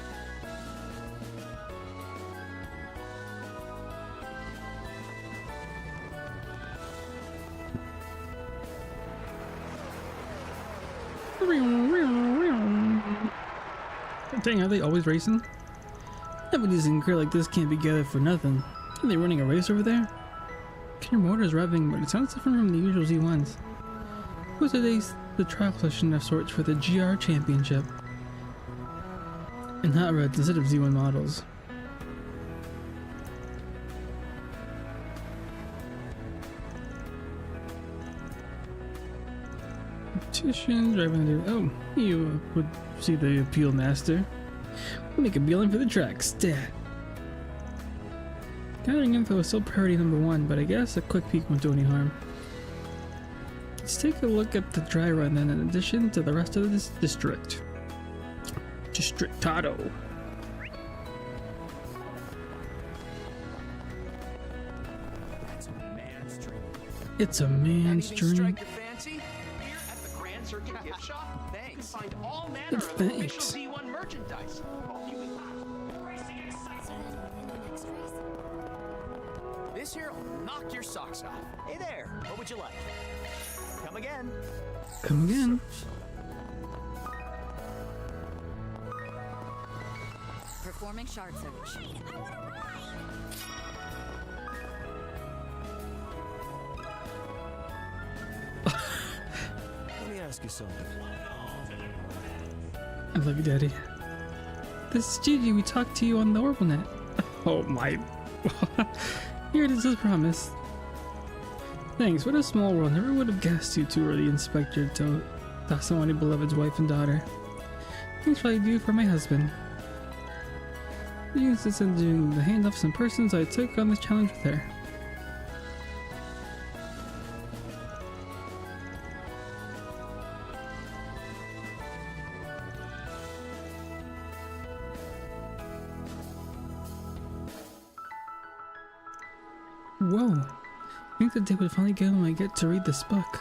Dang, are they always racing? Nobody's in career like this can't be gathered for nothing. Are they running a race over there? Can your motor's revving, but it sounds different from the usual Z1s. Was today's the trial session of sorts for the GR Championship? And hot rods instead of Z1 models. Competition, driving the... Oh, you would see the appeal master. We'll make a beeline for the track, stat. Gathering info is still priority number 1, but I guess a quick peek won't do any harm. Let's take a look at the dry run then, in addition to the rest of this district. Districtado. That's a man's dream. It's a man's Anything dream. strike your fancy? Here at the Grand Circuit Gift Shop, thanks. You can find all manner of official Z1 merchandise. This here will knock your socks off. Hey there, what would you like? Come again. Come again. Performing shard search. Let me ask you something. I love you, Daddy. This is Gigi. We talked to you on the OrbleNet. Oh my. Here it is as promised. Thanks. What a small world. Never would have guessed you two were the Inspector to Dasawani Beloved's wife and daughter. Thanks for all you do for my husband. You insist on doing the handoffs in person, so I took on this challenge with her. Whoa! I think the day would finally come when I get to read this book.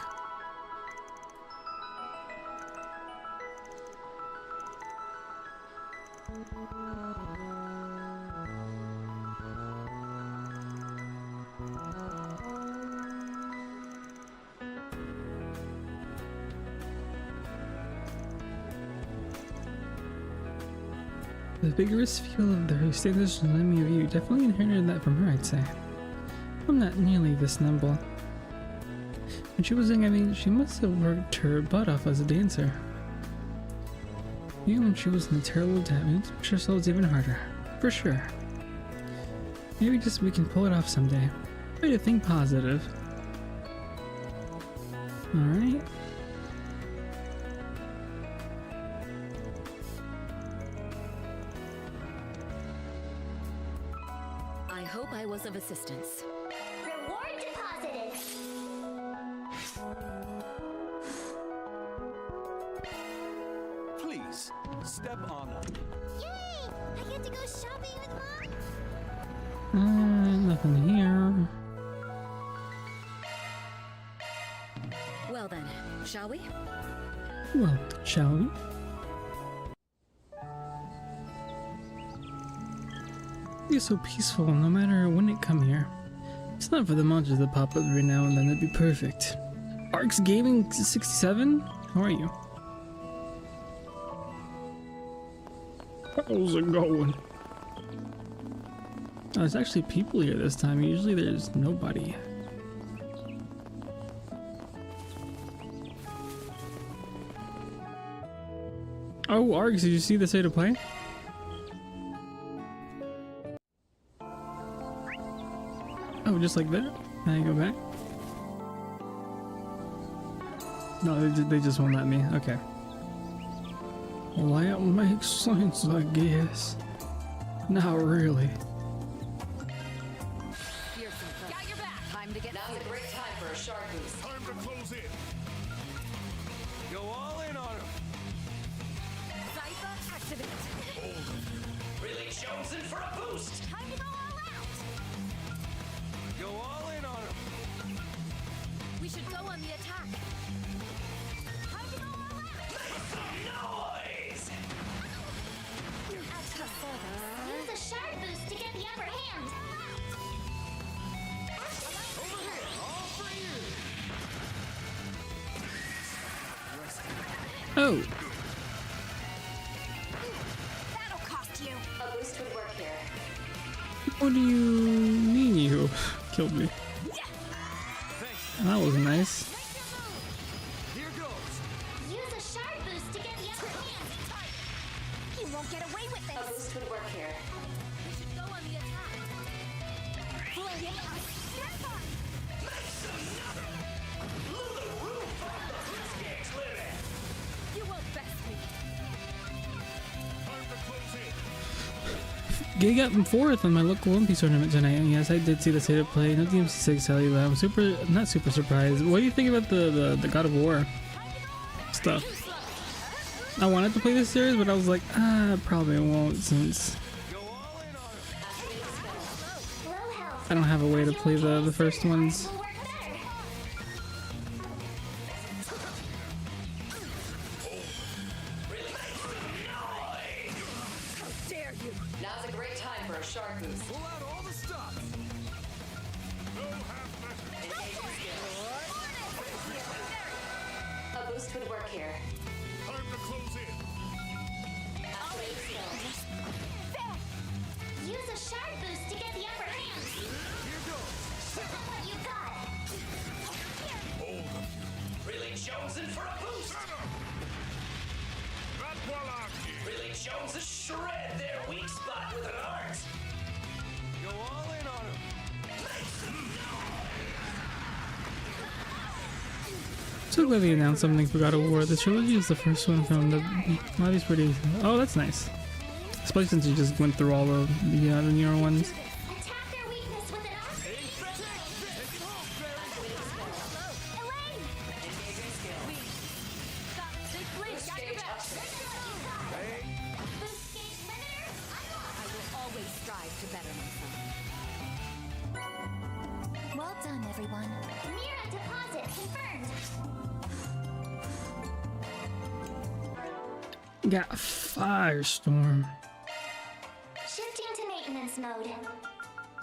The vigorous feel of the standards and me of you definitely inherited that from her, I'd say. I'm not nearly this nimble. When she was young, I mean, she must have worked her butt off as a dancer. Even when she was in a terrible debt, we need to push ourselves even harder. For sure. Maybe just we can pull it off someday. Try to think positive. Alright. I hope I was of assistance. Reward deposited. Please, step on up. Yay! I get to go shopping with Mom. Nothing here. Well then, shall we? Well, shall we? It's so peaceful no matter when it come here. It's not for the monsters that pop up every now and then, that'd be perfect. Arx Gaming 67? How are you? How's it going? Oh, there's actually people here this time. Usually there's nobody. Oh, Args, did you see the state of play? Oh, just like that? Can I go back? No, they just won't let me. Okay. Well, that makes sense, I guess. Not really. Got your back. Time to get. Now's a great time for a shark boost. Time to close in. Go all in on him. Cypher activate. Really chosen for a boost. Time to go all out. Go all in on him. We should go on the attack. Time to go all out. Noise! At your service. Use a sharp boost to get the upper hand. Over here, all for you. Oh! That'll cost you. A boost would work here. What do you mean you killed me? That was nice. Here goes. Use a sharp boost to get the upper hand. You won't get away with A this. boost would work here. We should go on the attack. You won't best me. Time to close in. Gig got in 4th on my local One Piece tournament tonight, and yes, I did see the state of play. No DMC6 Ellie, but I'm not super surprised. What do you think about the God of War stuff? I wanted to play this series, but I was like, I probably won't since I don't have a way to play the first ones. Dare you? Now's a great time for a shark boost. Pull out all the stops. No half measures. A boost would work here. Time to close in. Use a sharp boost to get the upper hand. Here goes. Show them what you got. Hold him. Really chosen for a boost. Not while I'm here. Really chosen to shred their weak spot with an art. Go all in on him. So glad they announced something for God of War. The trilogy is the first one from the body's pretty. Oh, that's nice. Especially since you just went through all of the newer ones. Attack their weakness with an arc. Elaine! Got your back. Boost gauge limiter. I will always strive to better myself. Well done, everyone. Mira deposit confirmed. Got Firestorm. Shifting to maintenance mode.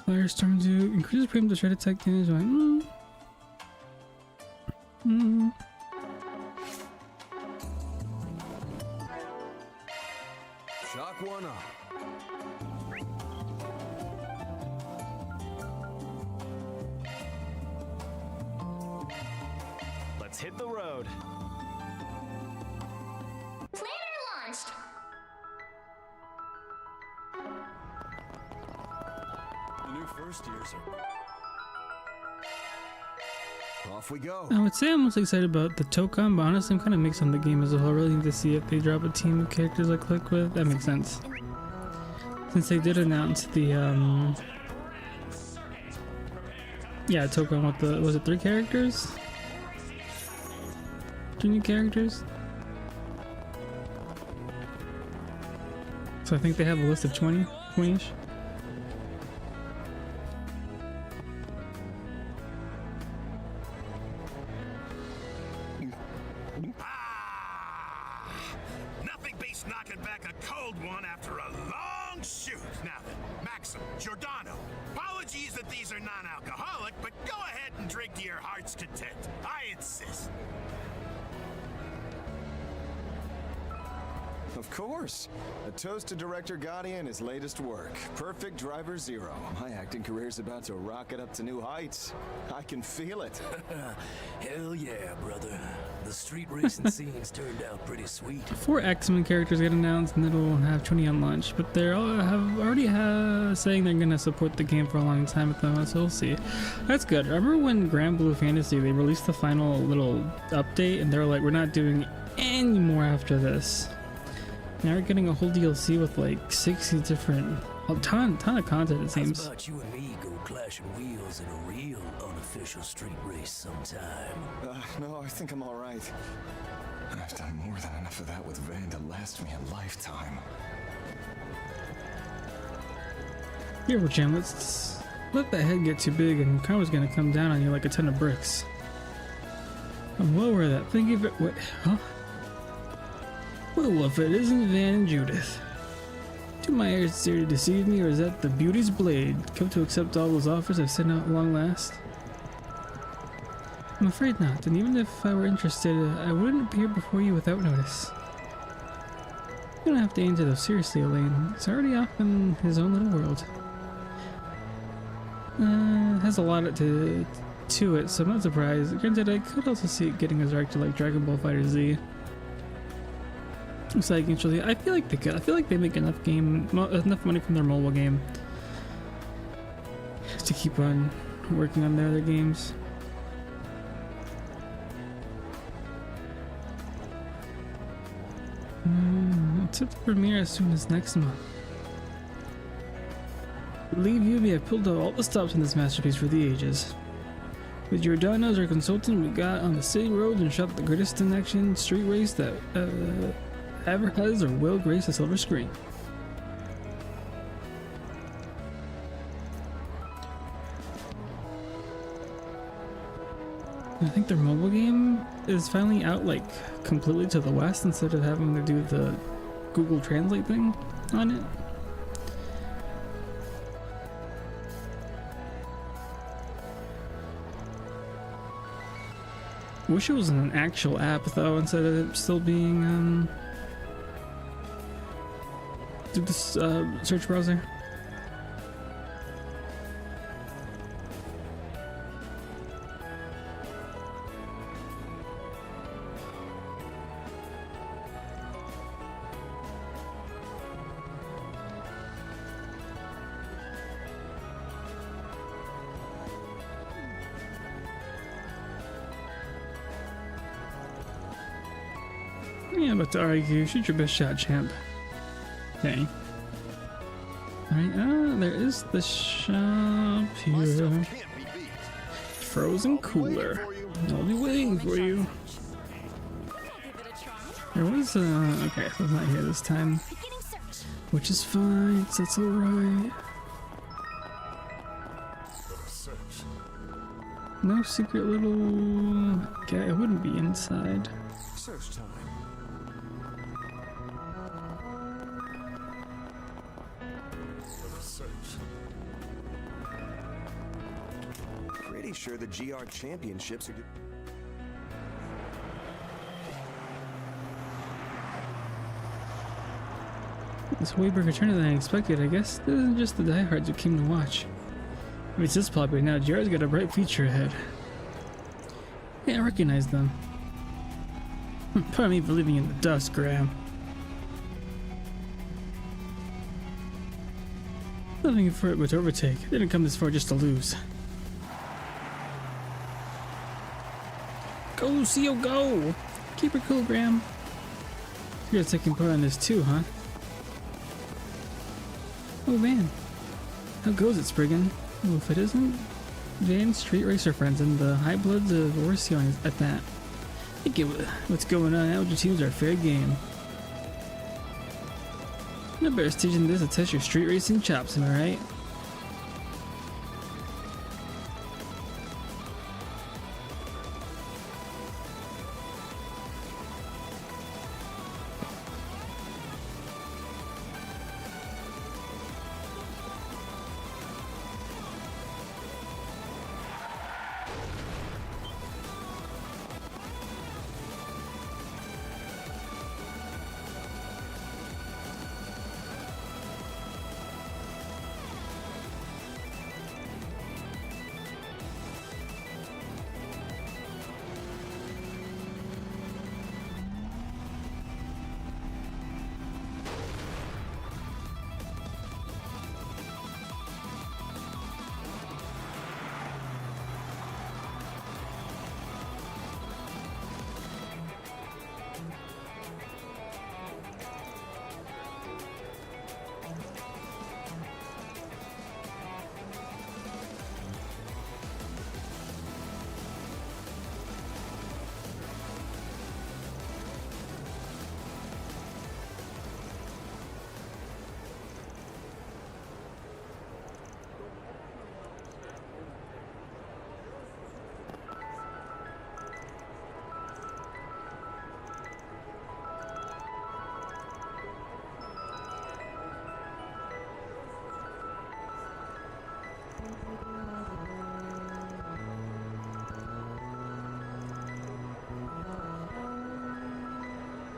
Firestorm to increase premium to shred attack damage. Shock one up. Let's hit the road. Planner launched. The new first years are. Off we go. I would say I'm most excited about the Tokon, but honestly I'm kind of mixed on the game as a whole. I really need to see if they drop a team of characters I click with. That makes sense. Since they did announce the Tokon with the, was it 3 characters? 2 new characters? So I think they have a list of 20-ish. Nothing beats knocking back a cold one after a long shoot. Now then, Maxim, Giordano, apologies that these are non-alcoholic, but go ahead and drink to your heart's content. I insist. Of course. A toast to director Gotti and his latest work, Perfect Driver Zero. My acting career's about to rocket up to new heights. I can feel it. Hell yeah, brother. The street racing scenes turned out pretty sweet. 4 X-Men characters get announced and it'll have 20 on launch, but they're already saying they're gonna support the game for a long time at the moment, so we'll see. That's good. Remember when Grand Blue Fantasy, they released the final little update and they were like, we're not doing any more after this. Now we're getting a whole DLC with like 60 different, a ton of content, it seems. How about you and me go clashing wheels in a real unofficial street race sometime? No, I think I'm all right. I've done more than enough of that with Van to last me a lifetime. Here, Jim, let's let that head get too big and karma's gonna come down on you like a ton of bricks. I'm well aware of that. Think of it, what, huh? Well, if it isn't Van and Judith. Do my ears dare to deceive me, or is that the beauty's blade? Come to accept all those offers I've sent out at long last? I'm afraid not, and even if I were interested, I wouldn't appear before you without notice. You don't have to answer though, seriously, Elaine. It's already off in his own little world. It has a lot to it, so I'm not surprised. Granted, I could also see it getting resurrected like Dragon Ball FighterZ. Looks like actually, I feel like they could. I feel like they make enough money from their mobile game to keep on working on their other games. It's set to premiere as soon as next month. Believe you me, I've pulled out all the stops in this masterpiece for the ages. With Giordano as our consultant, we got on the city roads and shot the greatest in action street race that ever has or will grace a silver screen. I think their mobile game is finally out like completely to the west instead of having to do the Google Translate thing on it. Wish it was an actual app though, instead of it still being through this search browser. Yeah, about to argue. Shoot your best shot, champ. Okay. Alright, there is the shop here. Frozen cooler. I'll be waiting for you. There was okay, so it's not here this time. Which is fine, so that's alright. No secret little guy wouldn't be inside. Search time. Pretty sure the GR championships are. It's way bigger turn than I expected. I guess this isn't just the diehards who came to watch. If it's this popular now, JR's got a bright future ahead. Yeah, I recognize them. Pardon me for living in the dust, Graham. Nothing for it but to overtake. I didn't come this far just to lose. Go, Lucio, go! Keep her cool, Graham. You're taking part in this too, huh? Oh man. How goes it, Spriggan? Well, if it isn't Van's street racer friends and the high bloods of Orsion at that. I get what's going on now. Your teams are fair game. No better stage than this to test your street racing chops, am I right?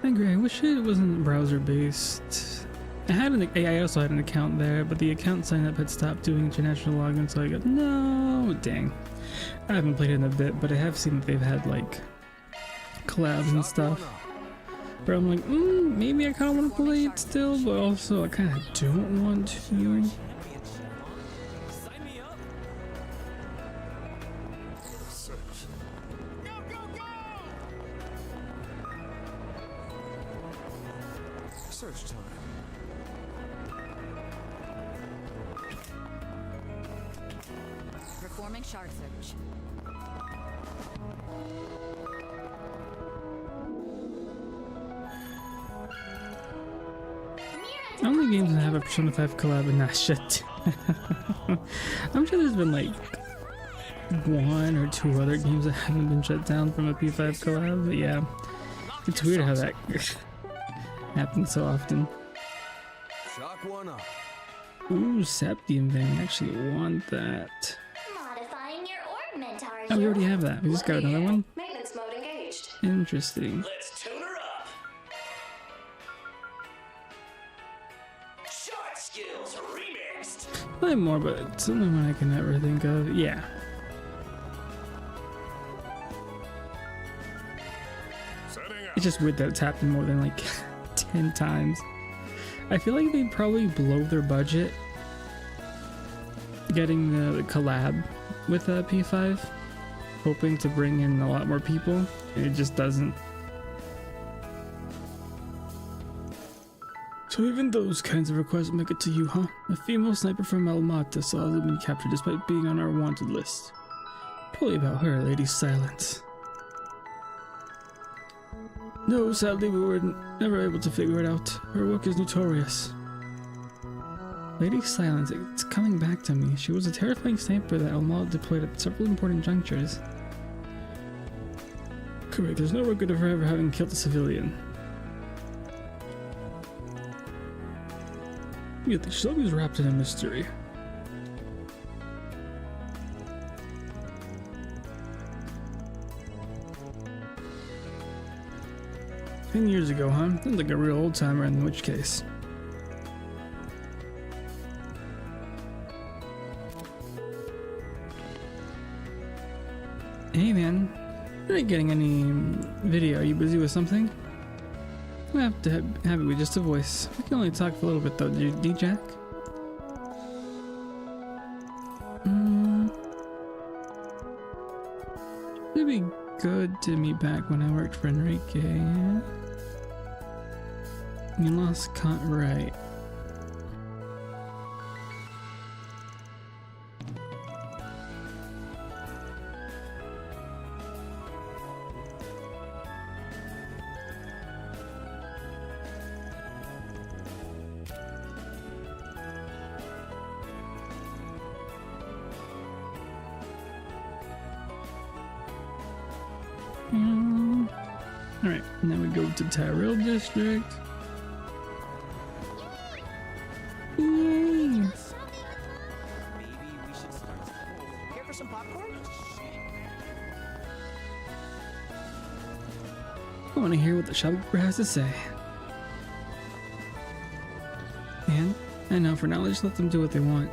I agree. I wish it wasn't browser based. I also had an account there, but the account sign up had stopped doing international login, so I got no. Dang. I haven't played it in a bit, but I have seen that they've had like collabs and stuff. Where I'm like, maybe I kind of want to play it still, but also I kind of don't want to. Search time. Performing shard search. How many games have a Persona 5 collab and that shit? I'm sure there's been like 1 or 2 other games that haven't been shut down from a P5 collab, but yeah. It's weird how that happens so often. Shock one up. Ooh, Septium Vein. I actually want that. Modifying your orbment, are Oh, we you? already have that. We just got another one. Maintenance mode engaged. Interesting. Let's tune her up. Short skills remixed. Play more, but it's only one I can ever think of. Yeah. It's just weird that it's happened more than like 10 times. I feel like they probably blow their budget getting the collab with P5, hoping to bring in a lot more people, and it just doesn't. So even those kinds of requests make it to you, huh? A female sniper from Almata saw has been captured despite being on our wanted list. Probably about her, Lady Silence. No, sadly we were never able to figure it out. Her work is notorious. Lady Silence, it's coming back to me. She was a terrifying sniper that Almata deployed at several important junctures. Correct, there's no record of her ever having killed a civilian. Yet the show is wrapped in a mystery. "10 years ago, huh? Sounds like a real old timer, in which case. Hey man, you're not getting any video. Are you busy with something? I have to have it with just a voice. We can only talk for a little bit though, D-Jack. It'd be good to meet back when I worked for Enrique. You lost right. Alright, now we go to Tyrell District. Yay! Here for some popcorn? I want to hear what the shopkeeper has to say. And I know for now, just let them do what they want.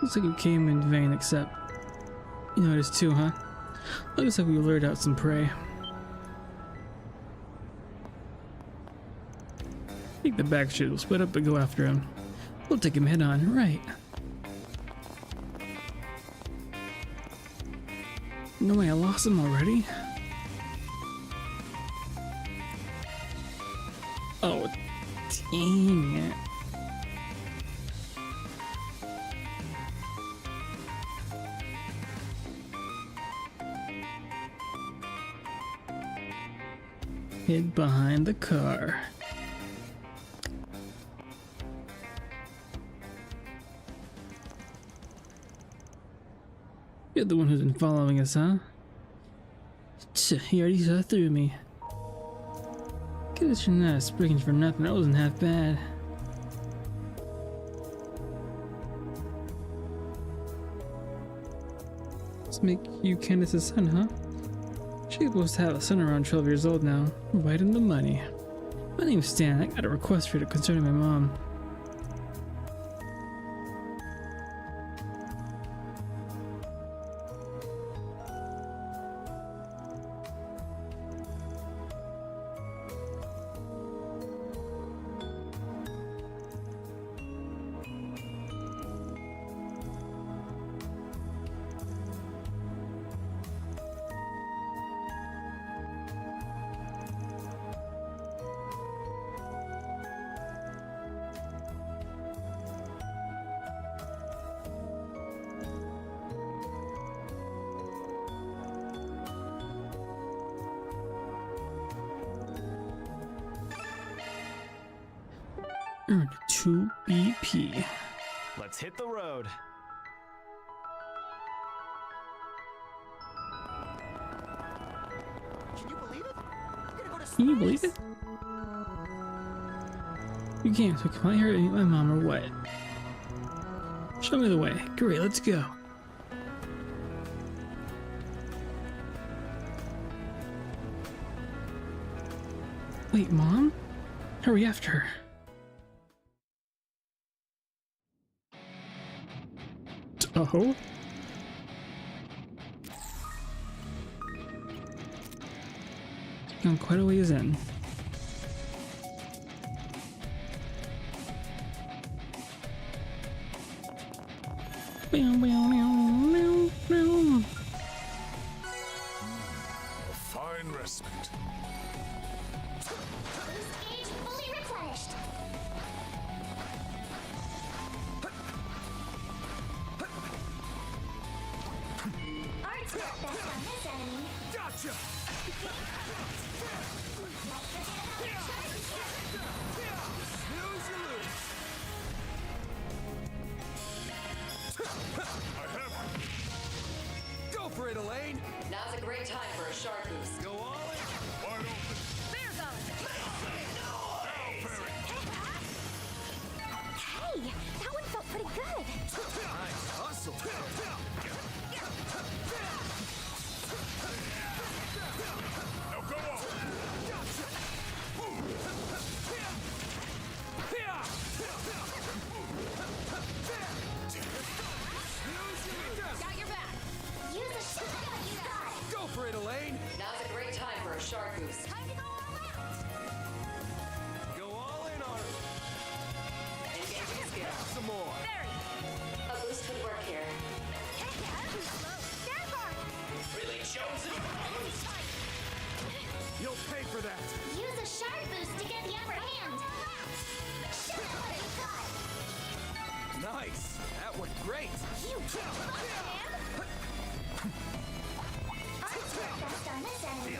Looks like you came in vain, except you noticed too, huh? Looks like we lured out some prey. Take the back shit, we'll split up and go after him. We'll take him head on, right? No way, I lost him already? Oh, dang it. Hid behind the car. You're the one who's been following us, huh? He already saw through me. Guess you're not speaking for nothing. That wasn't half bad. must make you Candace's son, huh? She's supposed to have a son around 12 years old now. Right in the money. My name's Stan. I got a request for you concerning my mom. Earned 2 BP. Let's hit the road. Can you believe it? I'm gonna go to Can you believe it? You can't, so come out here and meet my mom or what? Show me the way. Great, let's go. Wait, Mom? Hurry after her. Oh? Gone quite a ways in. A fine respite. Boost gauge fully replenished. Art's got best on this enemy. Gotcha! Snooze you lose. I have it. Go for it, Elaine. Now's a great time for a shark boost. Go all in. Wide open. Hey, that one felt pretty good. Nice hustle. Now go on. Got your back. Use a shotgun, you got it. Go for it, Elaine. Now's a great time for a shark boost. Time to go all out. Go all in on it. Engaging skill. Some more. A boost would work here. Really chosen? You'll pay for that. Use a sharp boost to get the upper hand. Show me what you got. Nice. That went great. You can't fuck, man. Art's got best on this enemy.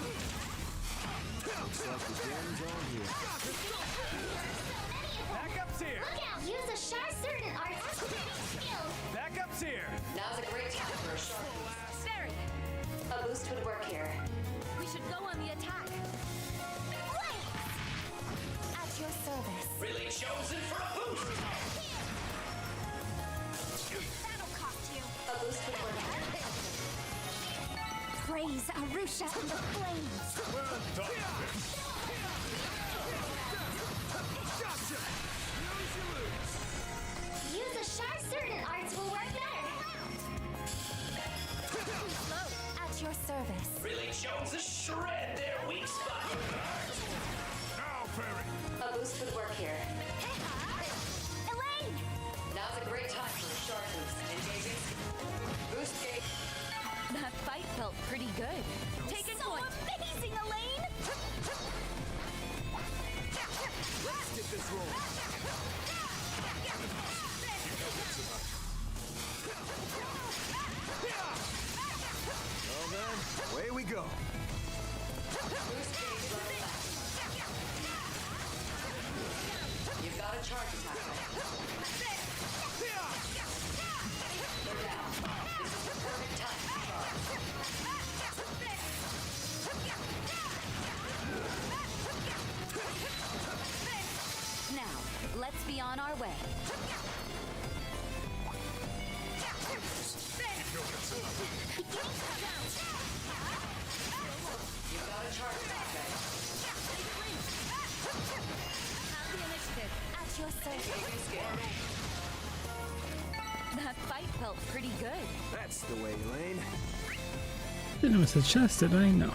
Looks like the game's on here. Backup's here. Look out! Use a sharp certain art's skill. Backup's here. Now's a great time for a shark boost. A boost would work here. We should go on the attack. Wait! At your service. Really chosen for a boost? That'll cost you. A boost would work here. Praise Arusha and the flames. Well done, bitch. Gotcha. Snooze you lose. Use a sharp certain arts will work better. Slow. At your service. Really chosen to shred their weak spot. Now, Perry. A boost would work here. Elaine! Now's a great time for a shark boost. Engaging skill. Boost gauge. That fight felt pretty good. Taking So point. amazing, Elaine! Let's get this rolling. Well then, away we go. Boost gauge level up. You've got a charge attack. They're down. This is the perfect time to charge. Now, let's be on our way. Beginning the way, Elaine. Didn't know it's a chest, did I? No.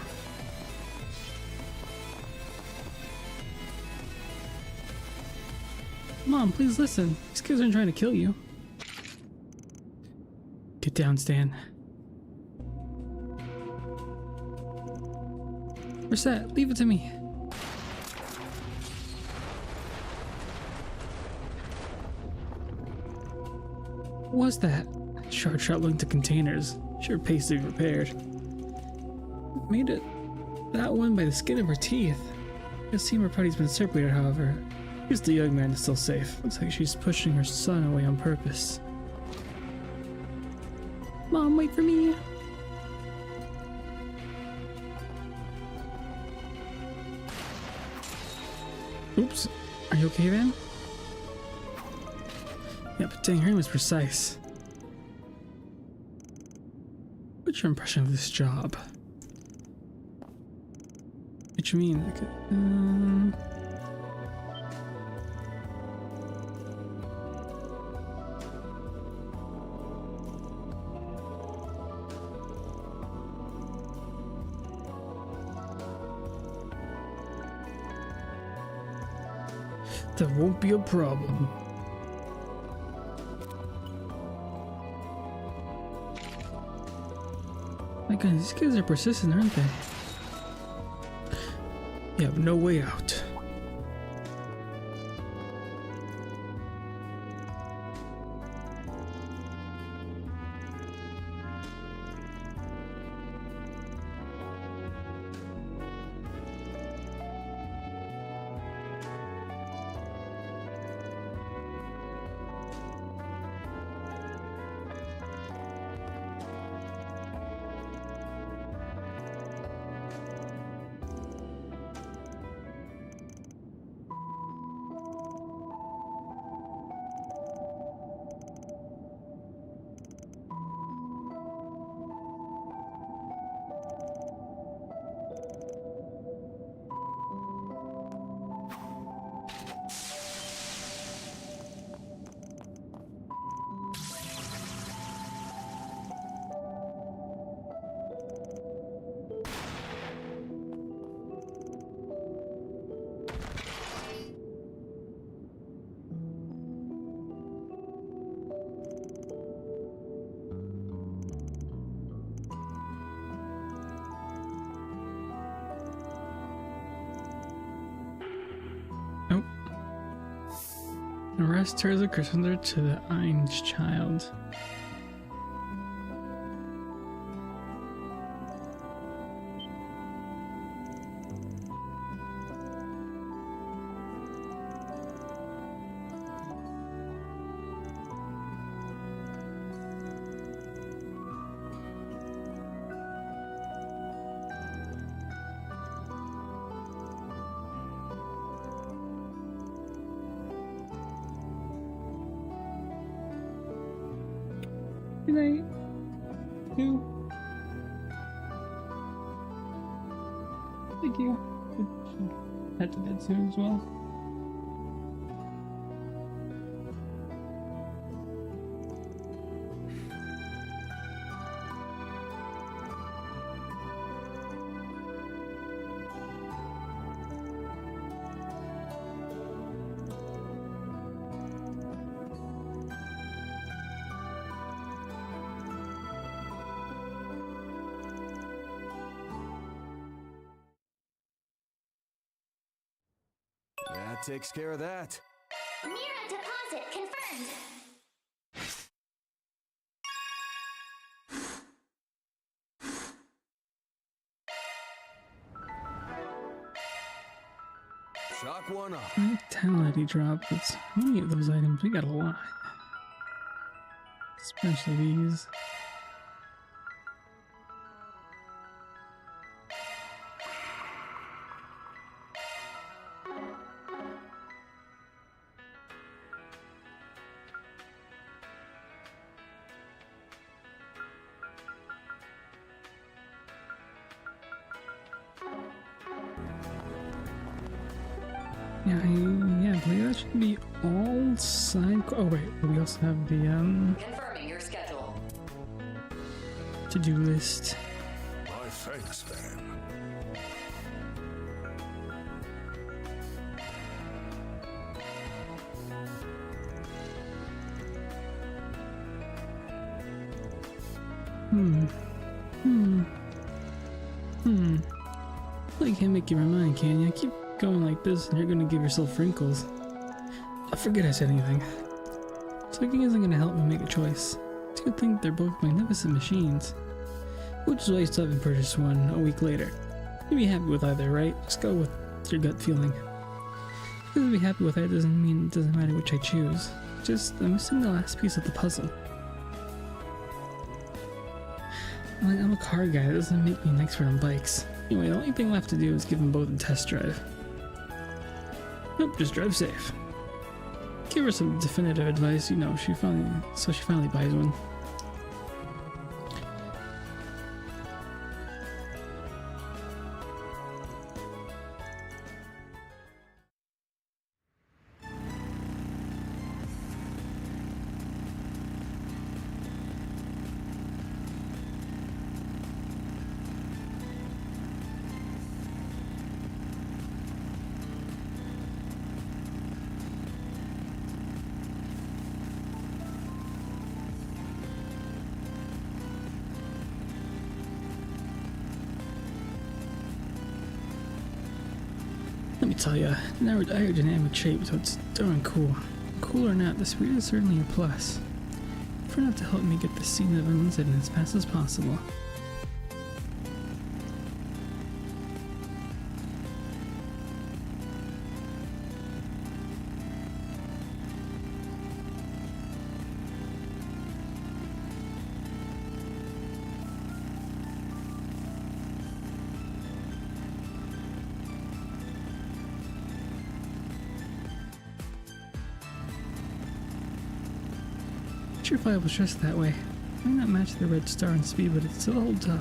Mom, please listen. These kids aren't trying to kill you. Get down, Stan. Reset, leave it to me. What was that? Shard shot linked to containers. Sure pays to be repaired. Made it that one by the skin of her teeth. The Seymour party's been separated, however. Here's the young man is still safe. Looks like she's pushing her son away on purpose. Mom, wait for me. Oops. Are you okay, Van? Yeah, but dang, her aim was precise. What's your impression of this job? What you mean? Like, that won't be a problem. My goodness, these kids are persistent, aren't they? You have no way out. Arrest her as a christener to the Ain's child. Good night. You. Thank you. Head to bed soon as well. That takes care of that. Mira deposit confirmed. Shock one up. Vitality droplets. How many of those items? We got a lot. Especially these. Yeah, I believe that should be all side. Oh wait, we also have the Confirming your schedule. to-do list. My thanks, Van. Well, you can't make you mind, can you? Keep going like this and you're gonna give yourself wrinkles. I forget I said anything. Tweaking isn't gonna help me make a choice. It's a good thing they're both magnificent machines. Which is why you still haven't purchased one a week later. You'd be happy with either, right? Just go with your gut feeling. Because to be happy with it doesn't mean it doesn't matter which I choose. Just, I'm missing the last piece of the puzzle. I'm a car guy, that doesn't make me an expert on bikes. Anyway, the only thing left to do is give them both a test drive. Nope, just drive safe. Give her some definitive advice, you know, she finally buys one. Let me tell you, in aerodynamic shape, so it's darn cool. Cool or not, the speed is certainly a plus. For enough to help me get the scene of an incident as fast as possible. Sure, if I was dressed that way, might not match the red star in speed, but it still holds up.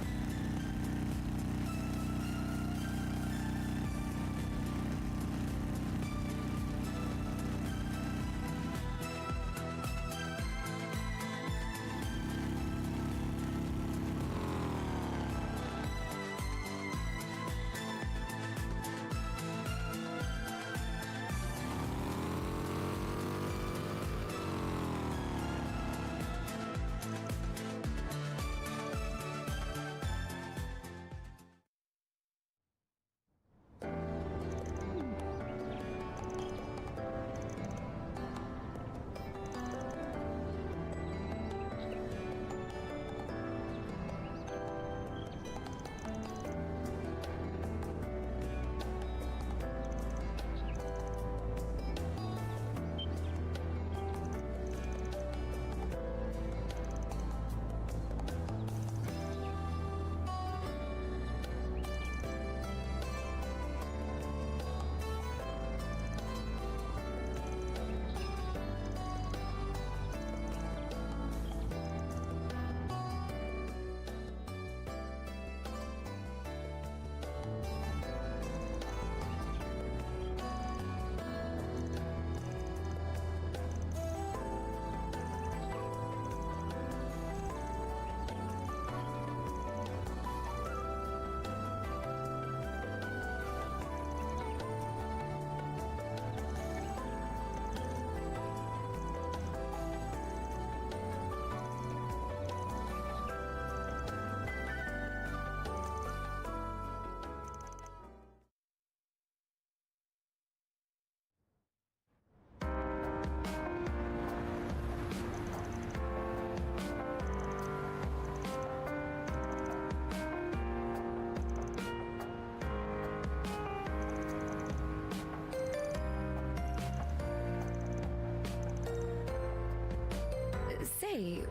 Say,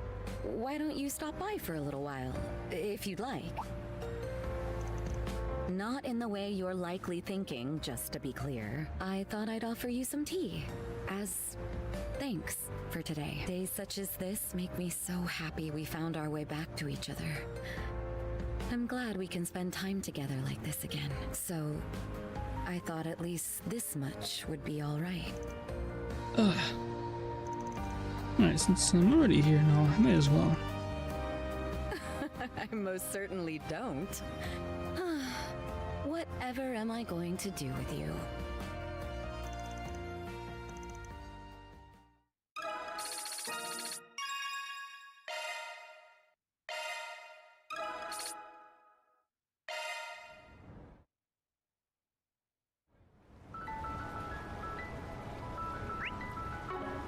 why don't you stop by for a little while, if you'd like? Not in the way you're likely thinking, just to be clear. I thought I'd offer you some tea, as thanks for today. Days such as this make me so happy we found our way back to each other. I'm glad we can spend time together like this again. So, I thought at least this much would be alright. Ugh. Alright, since I'm already here and all, I might as well. I most certainly don't. Whatever am I going to do with you?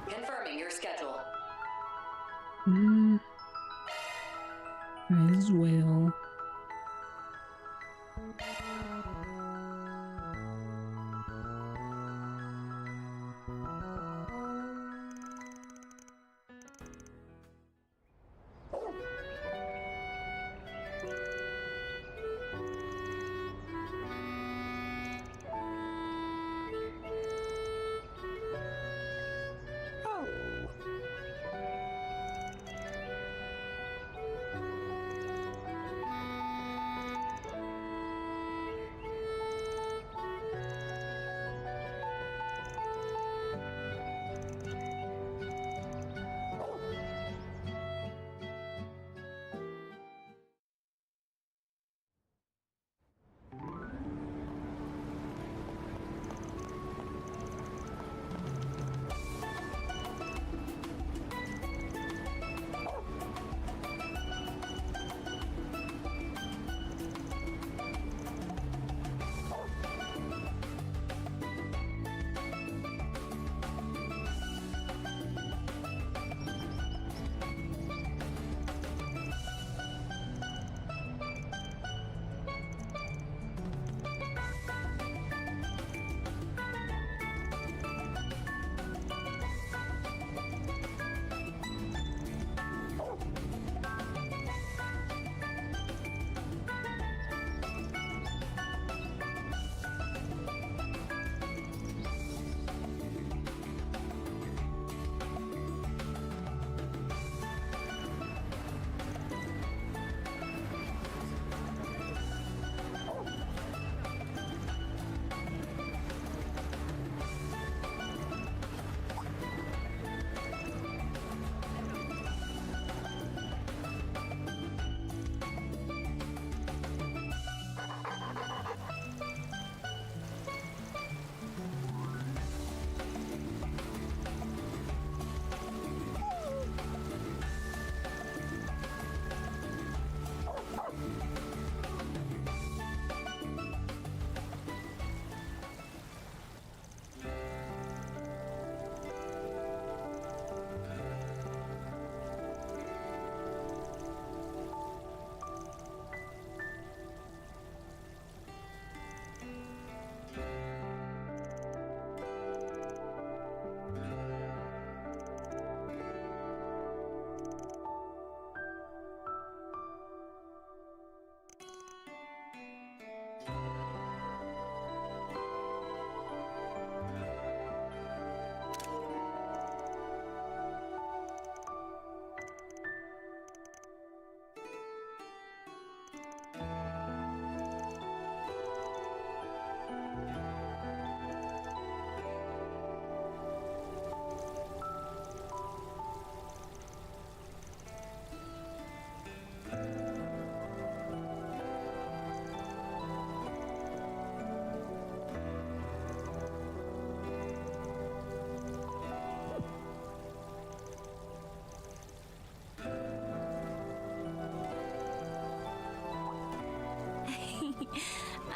Confirming your schedule. Might as well.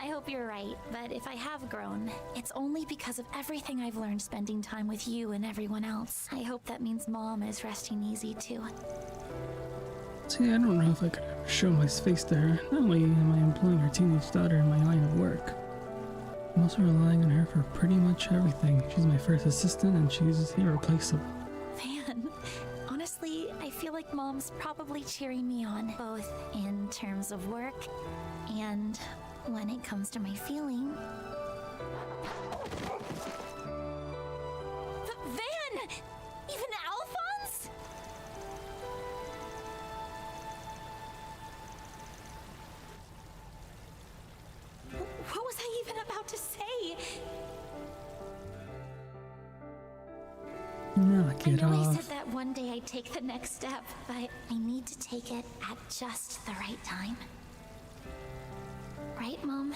I hope you're right, but if I have grown, it's only because of everything I've learned spending time with you and everyone else. I hope that means Mom is resting easy too. See, I don't know if I could ever show my face to her. Not only am I employing her teenage daughter in my line of work, I'm also relying on her for pretty much everything. She's my first assistant and she's irreplaceable. Man, honestly, I feel like Mom's probably cheering me on, both in terms of work and when it comes to my feeling. Van! Even Alphonse? What was I even about to say? No, Knock I it know I off. said that one day I'd take the next step, but I need to take it at just the right time. Right, Mom?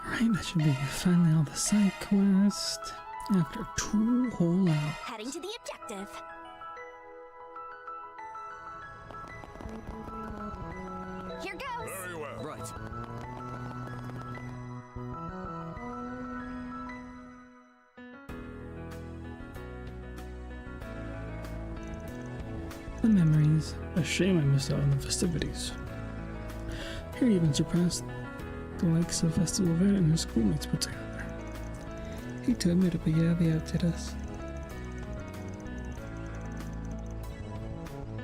Right, that should be finally all the side quests after 2 whole hours. Heading to the objective. Here goes. Very well. Right. The memories. A shame I missed out on the festivities. Here even surpassed the likes of Festival of Ed and her schoolmates put together. Hate to admit it, but yeah, they outdid us.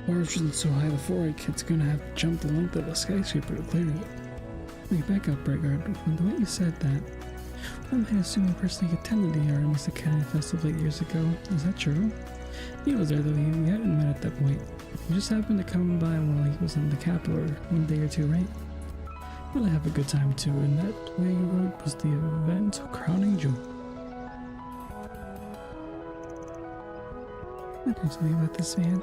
Bars wasn't so high before, kids gonna have to jump the length of a skyscraper to clear it. Wait, back up, Brigard. When the way you said that, I might assume you personally attended the Artemis Academy Festival 8 years ago. Is that true? He was there, though we hadn't met at that point. We just happened to come by while he was in the capital one day or two, right? Really have a good time too, and that way you wrote was the event's crowning jewel. What can you tell me about this man?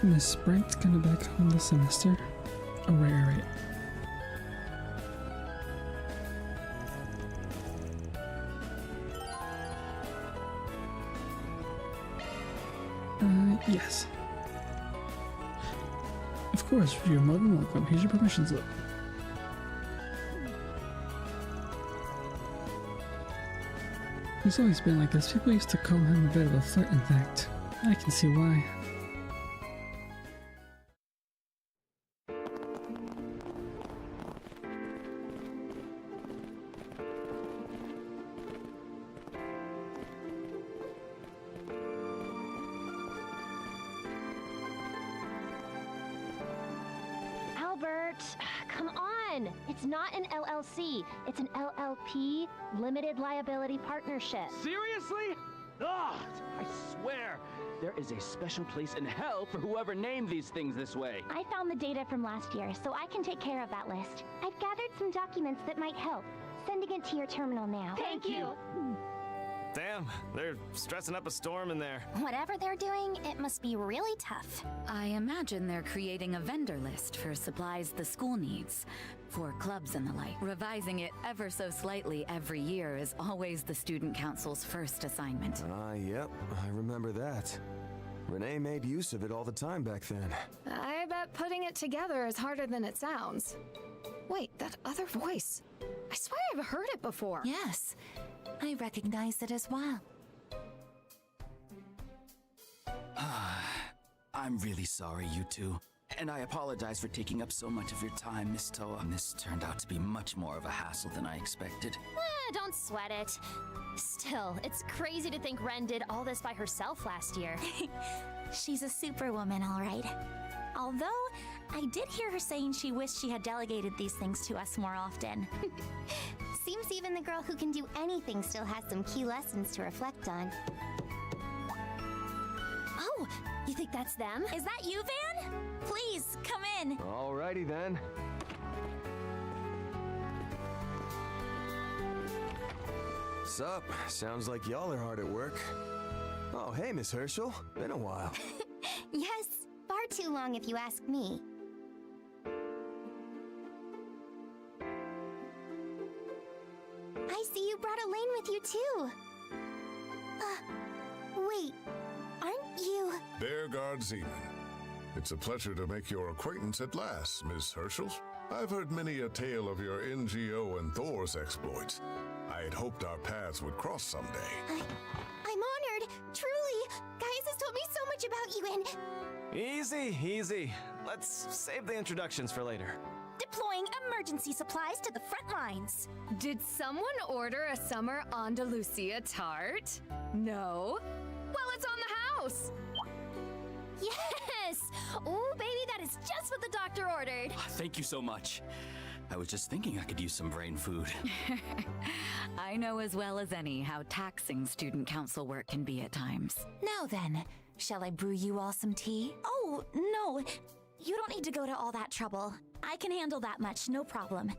Miss Spright's gonna back home this semester. Oh, right. Yes. Of course, you're more than welcome. Here's your permission slip. He's always been like this. People used to call him a bit of a flirt, in fact. I can see why. Come on! It's not an LLC. It's an LLP, Limited Liability Partnership. Seriously? Ugh! I swear, there is a special place in hell for whoever named these things this way. I found the data from last year, so I can take care of that list. I've gathered some documents that might help. Sending it to your terminal now. Thank you. Damn, they're stressing up a storm in there. Whatever they're doing, it must be really tough. I imagine they're creating a vendor list for supplies the school needs, for clubs and the like. Revising it ever so slightly every year is always the student council's first assignment. Yep, I remember that. Renee made use of it all the time back then. I bet putting it together is harder than it sounds. Wait, that other voice. I swear I've heard it before. Yes, I recognize it as well. I'm really sorry, you two. And I apologize for taking up so much of your time, Miss Toa. This turned out to be much more of a hassle than I expected. Don't sweat it. Still, it's crazy to think Ren did all this by herself last year. She's a superwoman, all right. Although, I did hear her saying she wished she had delegated these things to us more often. Seems even the girl who can do anything still has some key lessons to reflect on. Oh, you think that's them? Is that you, Van? Please, come in. Alrighty then. Sup? Sounds like y'all are hard at work. Oh, hey, Miss Herschel. Been a while. Yes, far too long if you ask me. I see you brought Elaine with you too. Wait, aren't you? Bearguard Zeman. It's a pleasure to make your acquaintance at last, Miss Herschels. I've heard many a tale of your NGO and Thor's exploits. I had hoped our paths would cross someday. I'm honored, truly. Gaius has told me so much about you and... Easy, easy. Let's save the introductions for later. Deploying emergency supplies to the front lines. Did someone order a summer Andalusia tart? No? Well, it's on the house. Yes! Oh, baby, that is just what the doctor ordered. Thank you so much. I was just thinking I could use some brain food. I know as well as any how taxing student council work can be at times. Now then, shall I brew you all some tea? Oh, no. You don't need to go to all that trouble. I can handle that much, no problem.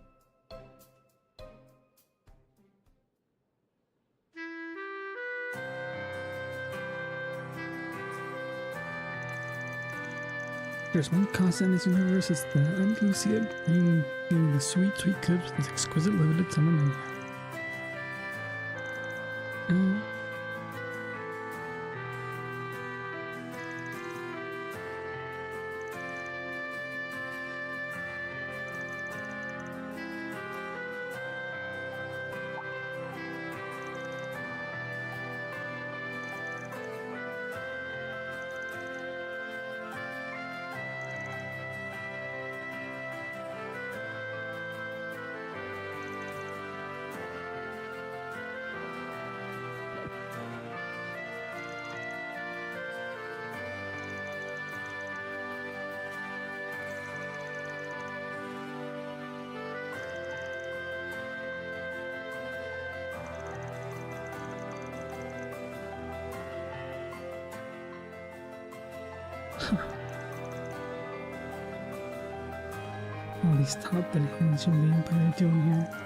There's one constant in this universe, it's the Andalusia being the sweet, sweet cookies with exquisite loaded summer menu. All these top things from the Empire doing here.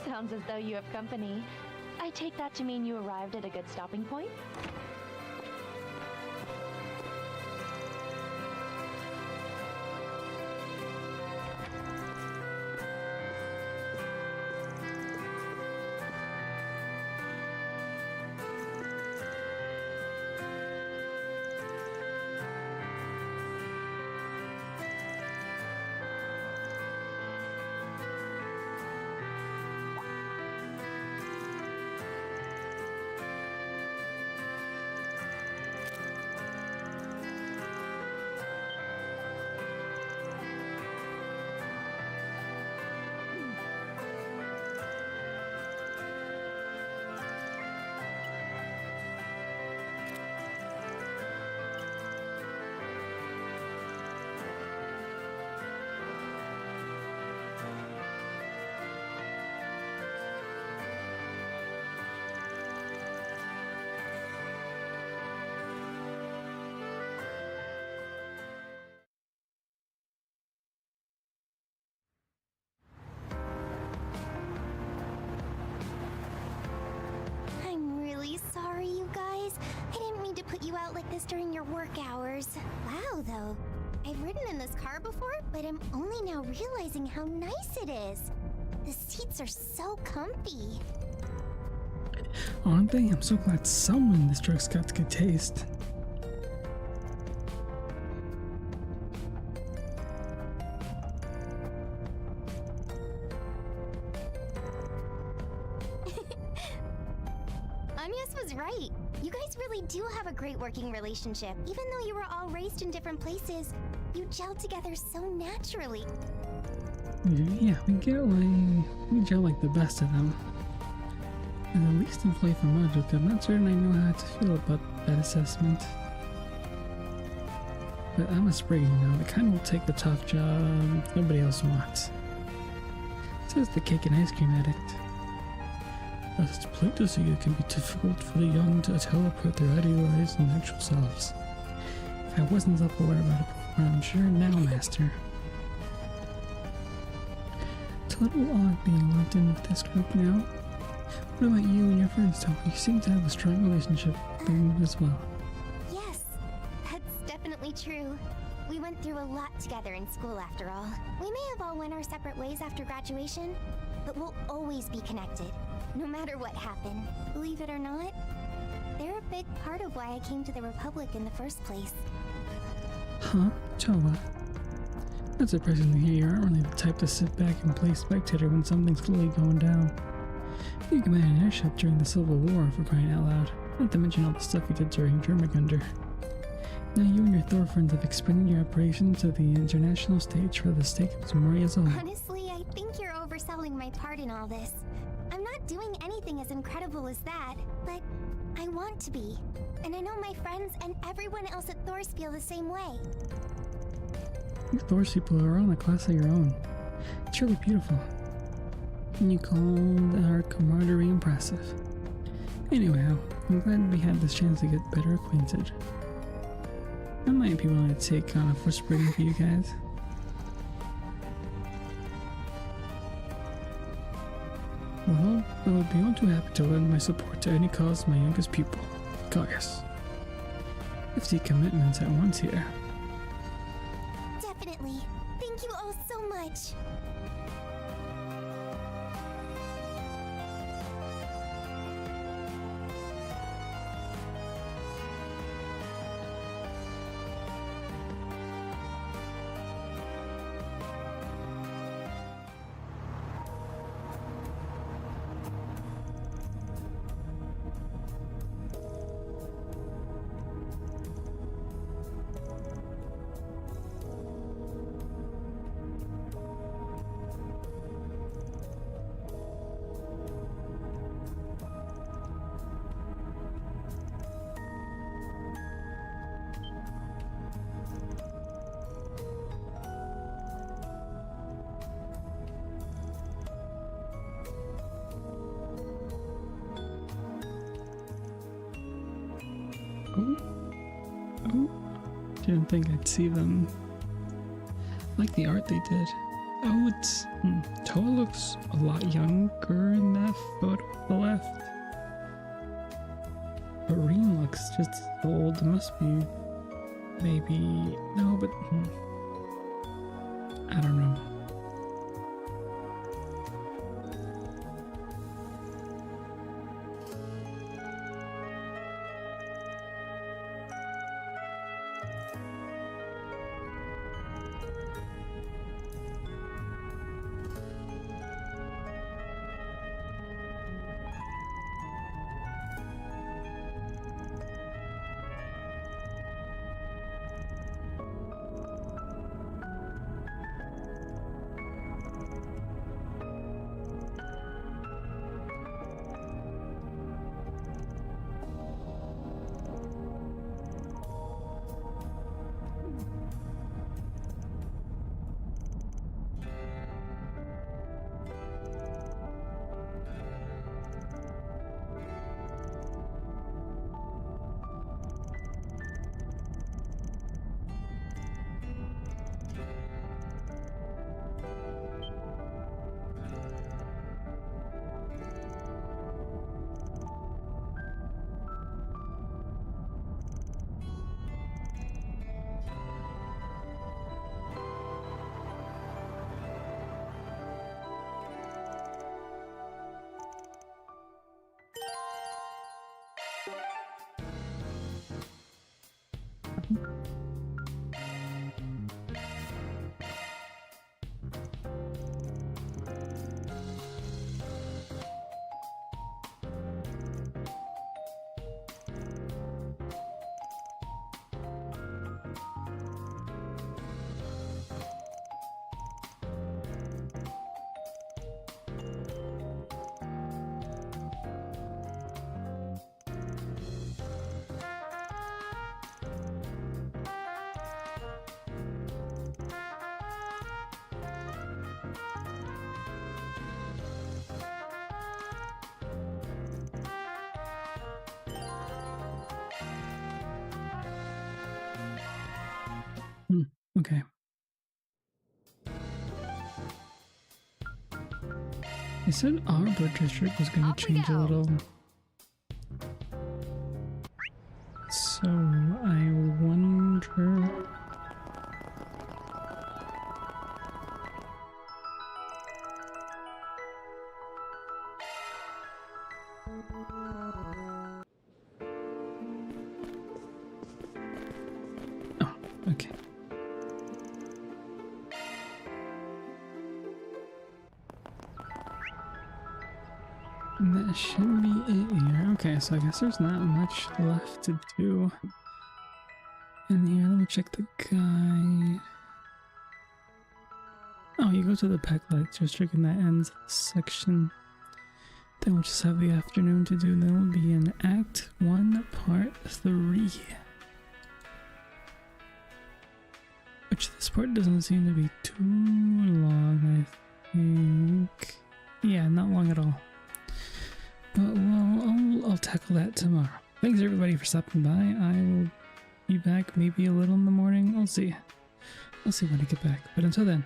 Sounds as though you have company. I take that to mean you arrived at a good stopping point? Sorry, you guys. I didn't mean to put you out like this during your work hours. Wow, though. I've ridden in this car before, but I'm only now realizing how nice it is. The seats are so comfy. Aren't they? I'm so glad someone in this drug's got good taste. Right. You guys really do have a great working relationship. Even though you were all raised in different places, you gel together so naturally. Yeah, we gel like the best of them. And the least employee from Marduk, I'm not certain I know how to feel about that assessment. But I'm a sprig, you know, the kind will take the tough job nobody else wants. Says the cake and ice cream addict. As it's plain to see, it can be difficult for the young to tell apart their idealized and actual selves. If I wasn't self-aware about it before, I'm sure now, Master. a little odd being locked in with this group now. What about you and your friends, Toby? You seem to have a strong relationship as well. Yes, that's definitely true. We went through a lot together in school after all. We may have all went our separate ways after graduation, but we'll always be connected, no matter what happened. Believe it or not, they're a big part of why I came to the Republic in the first place. Huh? Chowa? That's surprising to hear you aren't really the type to sit back and play spectator when something's clearly going down. You commanded an airship during the Civil War, for crying out loud. Not to mention all the stuff you did during Jormungandr. Now you and your Thor friends have expanded your operation to the international stage for the sake of Zemuria as a whole. Honestly, I think you're overselling my part in all this. I'm not doing anything as incredible as that, but I want to be. And I know my friends and everyone else at Thor's feel the same way. Thor's people are on a class of your own. It's really beautiful. And you called our camaraderie impressive. Anyhow, I'm glad we had this chance to get better acquainted. I might be willing to take on a foot-spreading for you guys. Well, I would be all too happy to lend my support to any cause my youngest pupil, Gaius. 50 commitments at once here. Definitely. Thank you all so much. Oh, didn't think I'd see them. I like the art they did. Oh, it's... Toa looks a lot younger in that photo on the left. But Rean looks just old. It must be... maybe... no, but... I don't know. Okay. They said our blood district was going to change a little. So I wonder. Oh, okay. That should be it here. Okay, so I guess there's not much left to do in here. Let me check the guide. Oh, you go to the Pack Lights district and that ends the section. Then we'll just have the afternoon to do. Then we'll be in Act 1, Part 3. Which this part doesn't seem to be too long, I think. Yeah, not long at all. But well, I'll tackle that tomorrow. Thanks everybody for stopping by. I will be back maybe a little in the morning. I'll see. I'll see when I get back. But until then,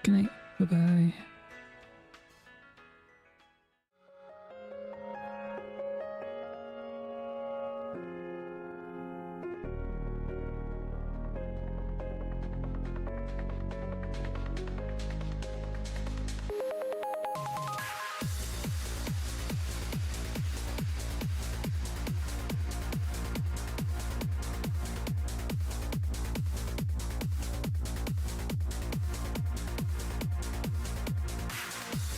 good night. Bye-bye.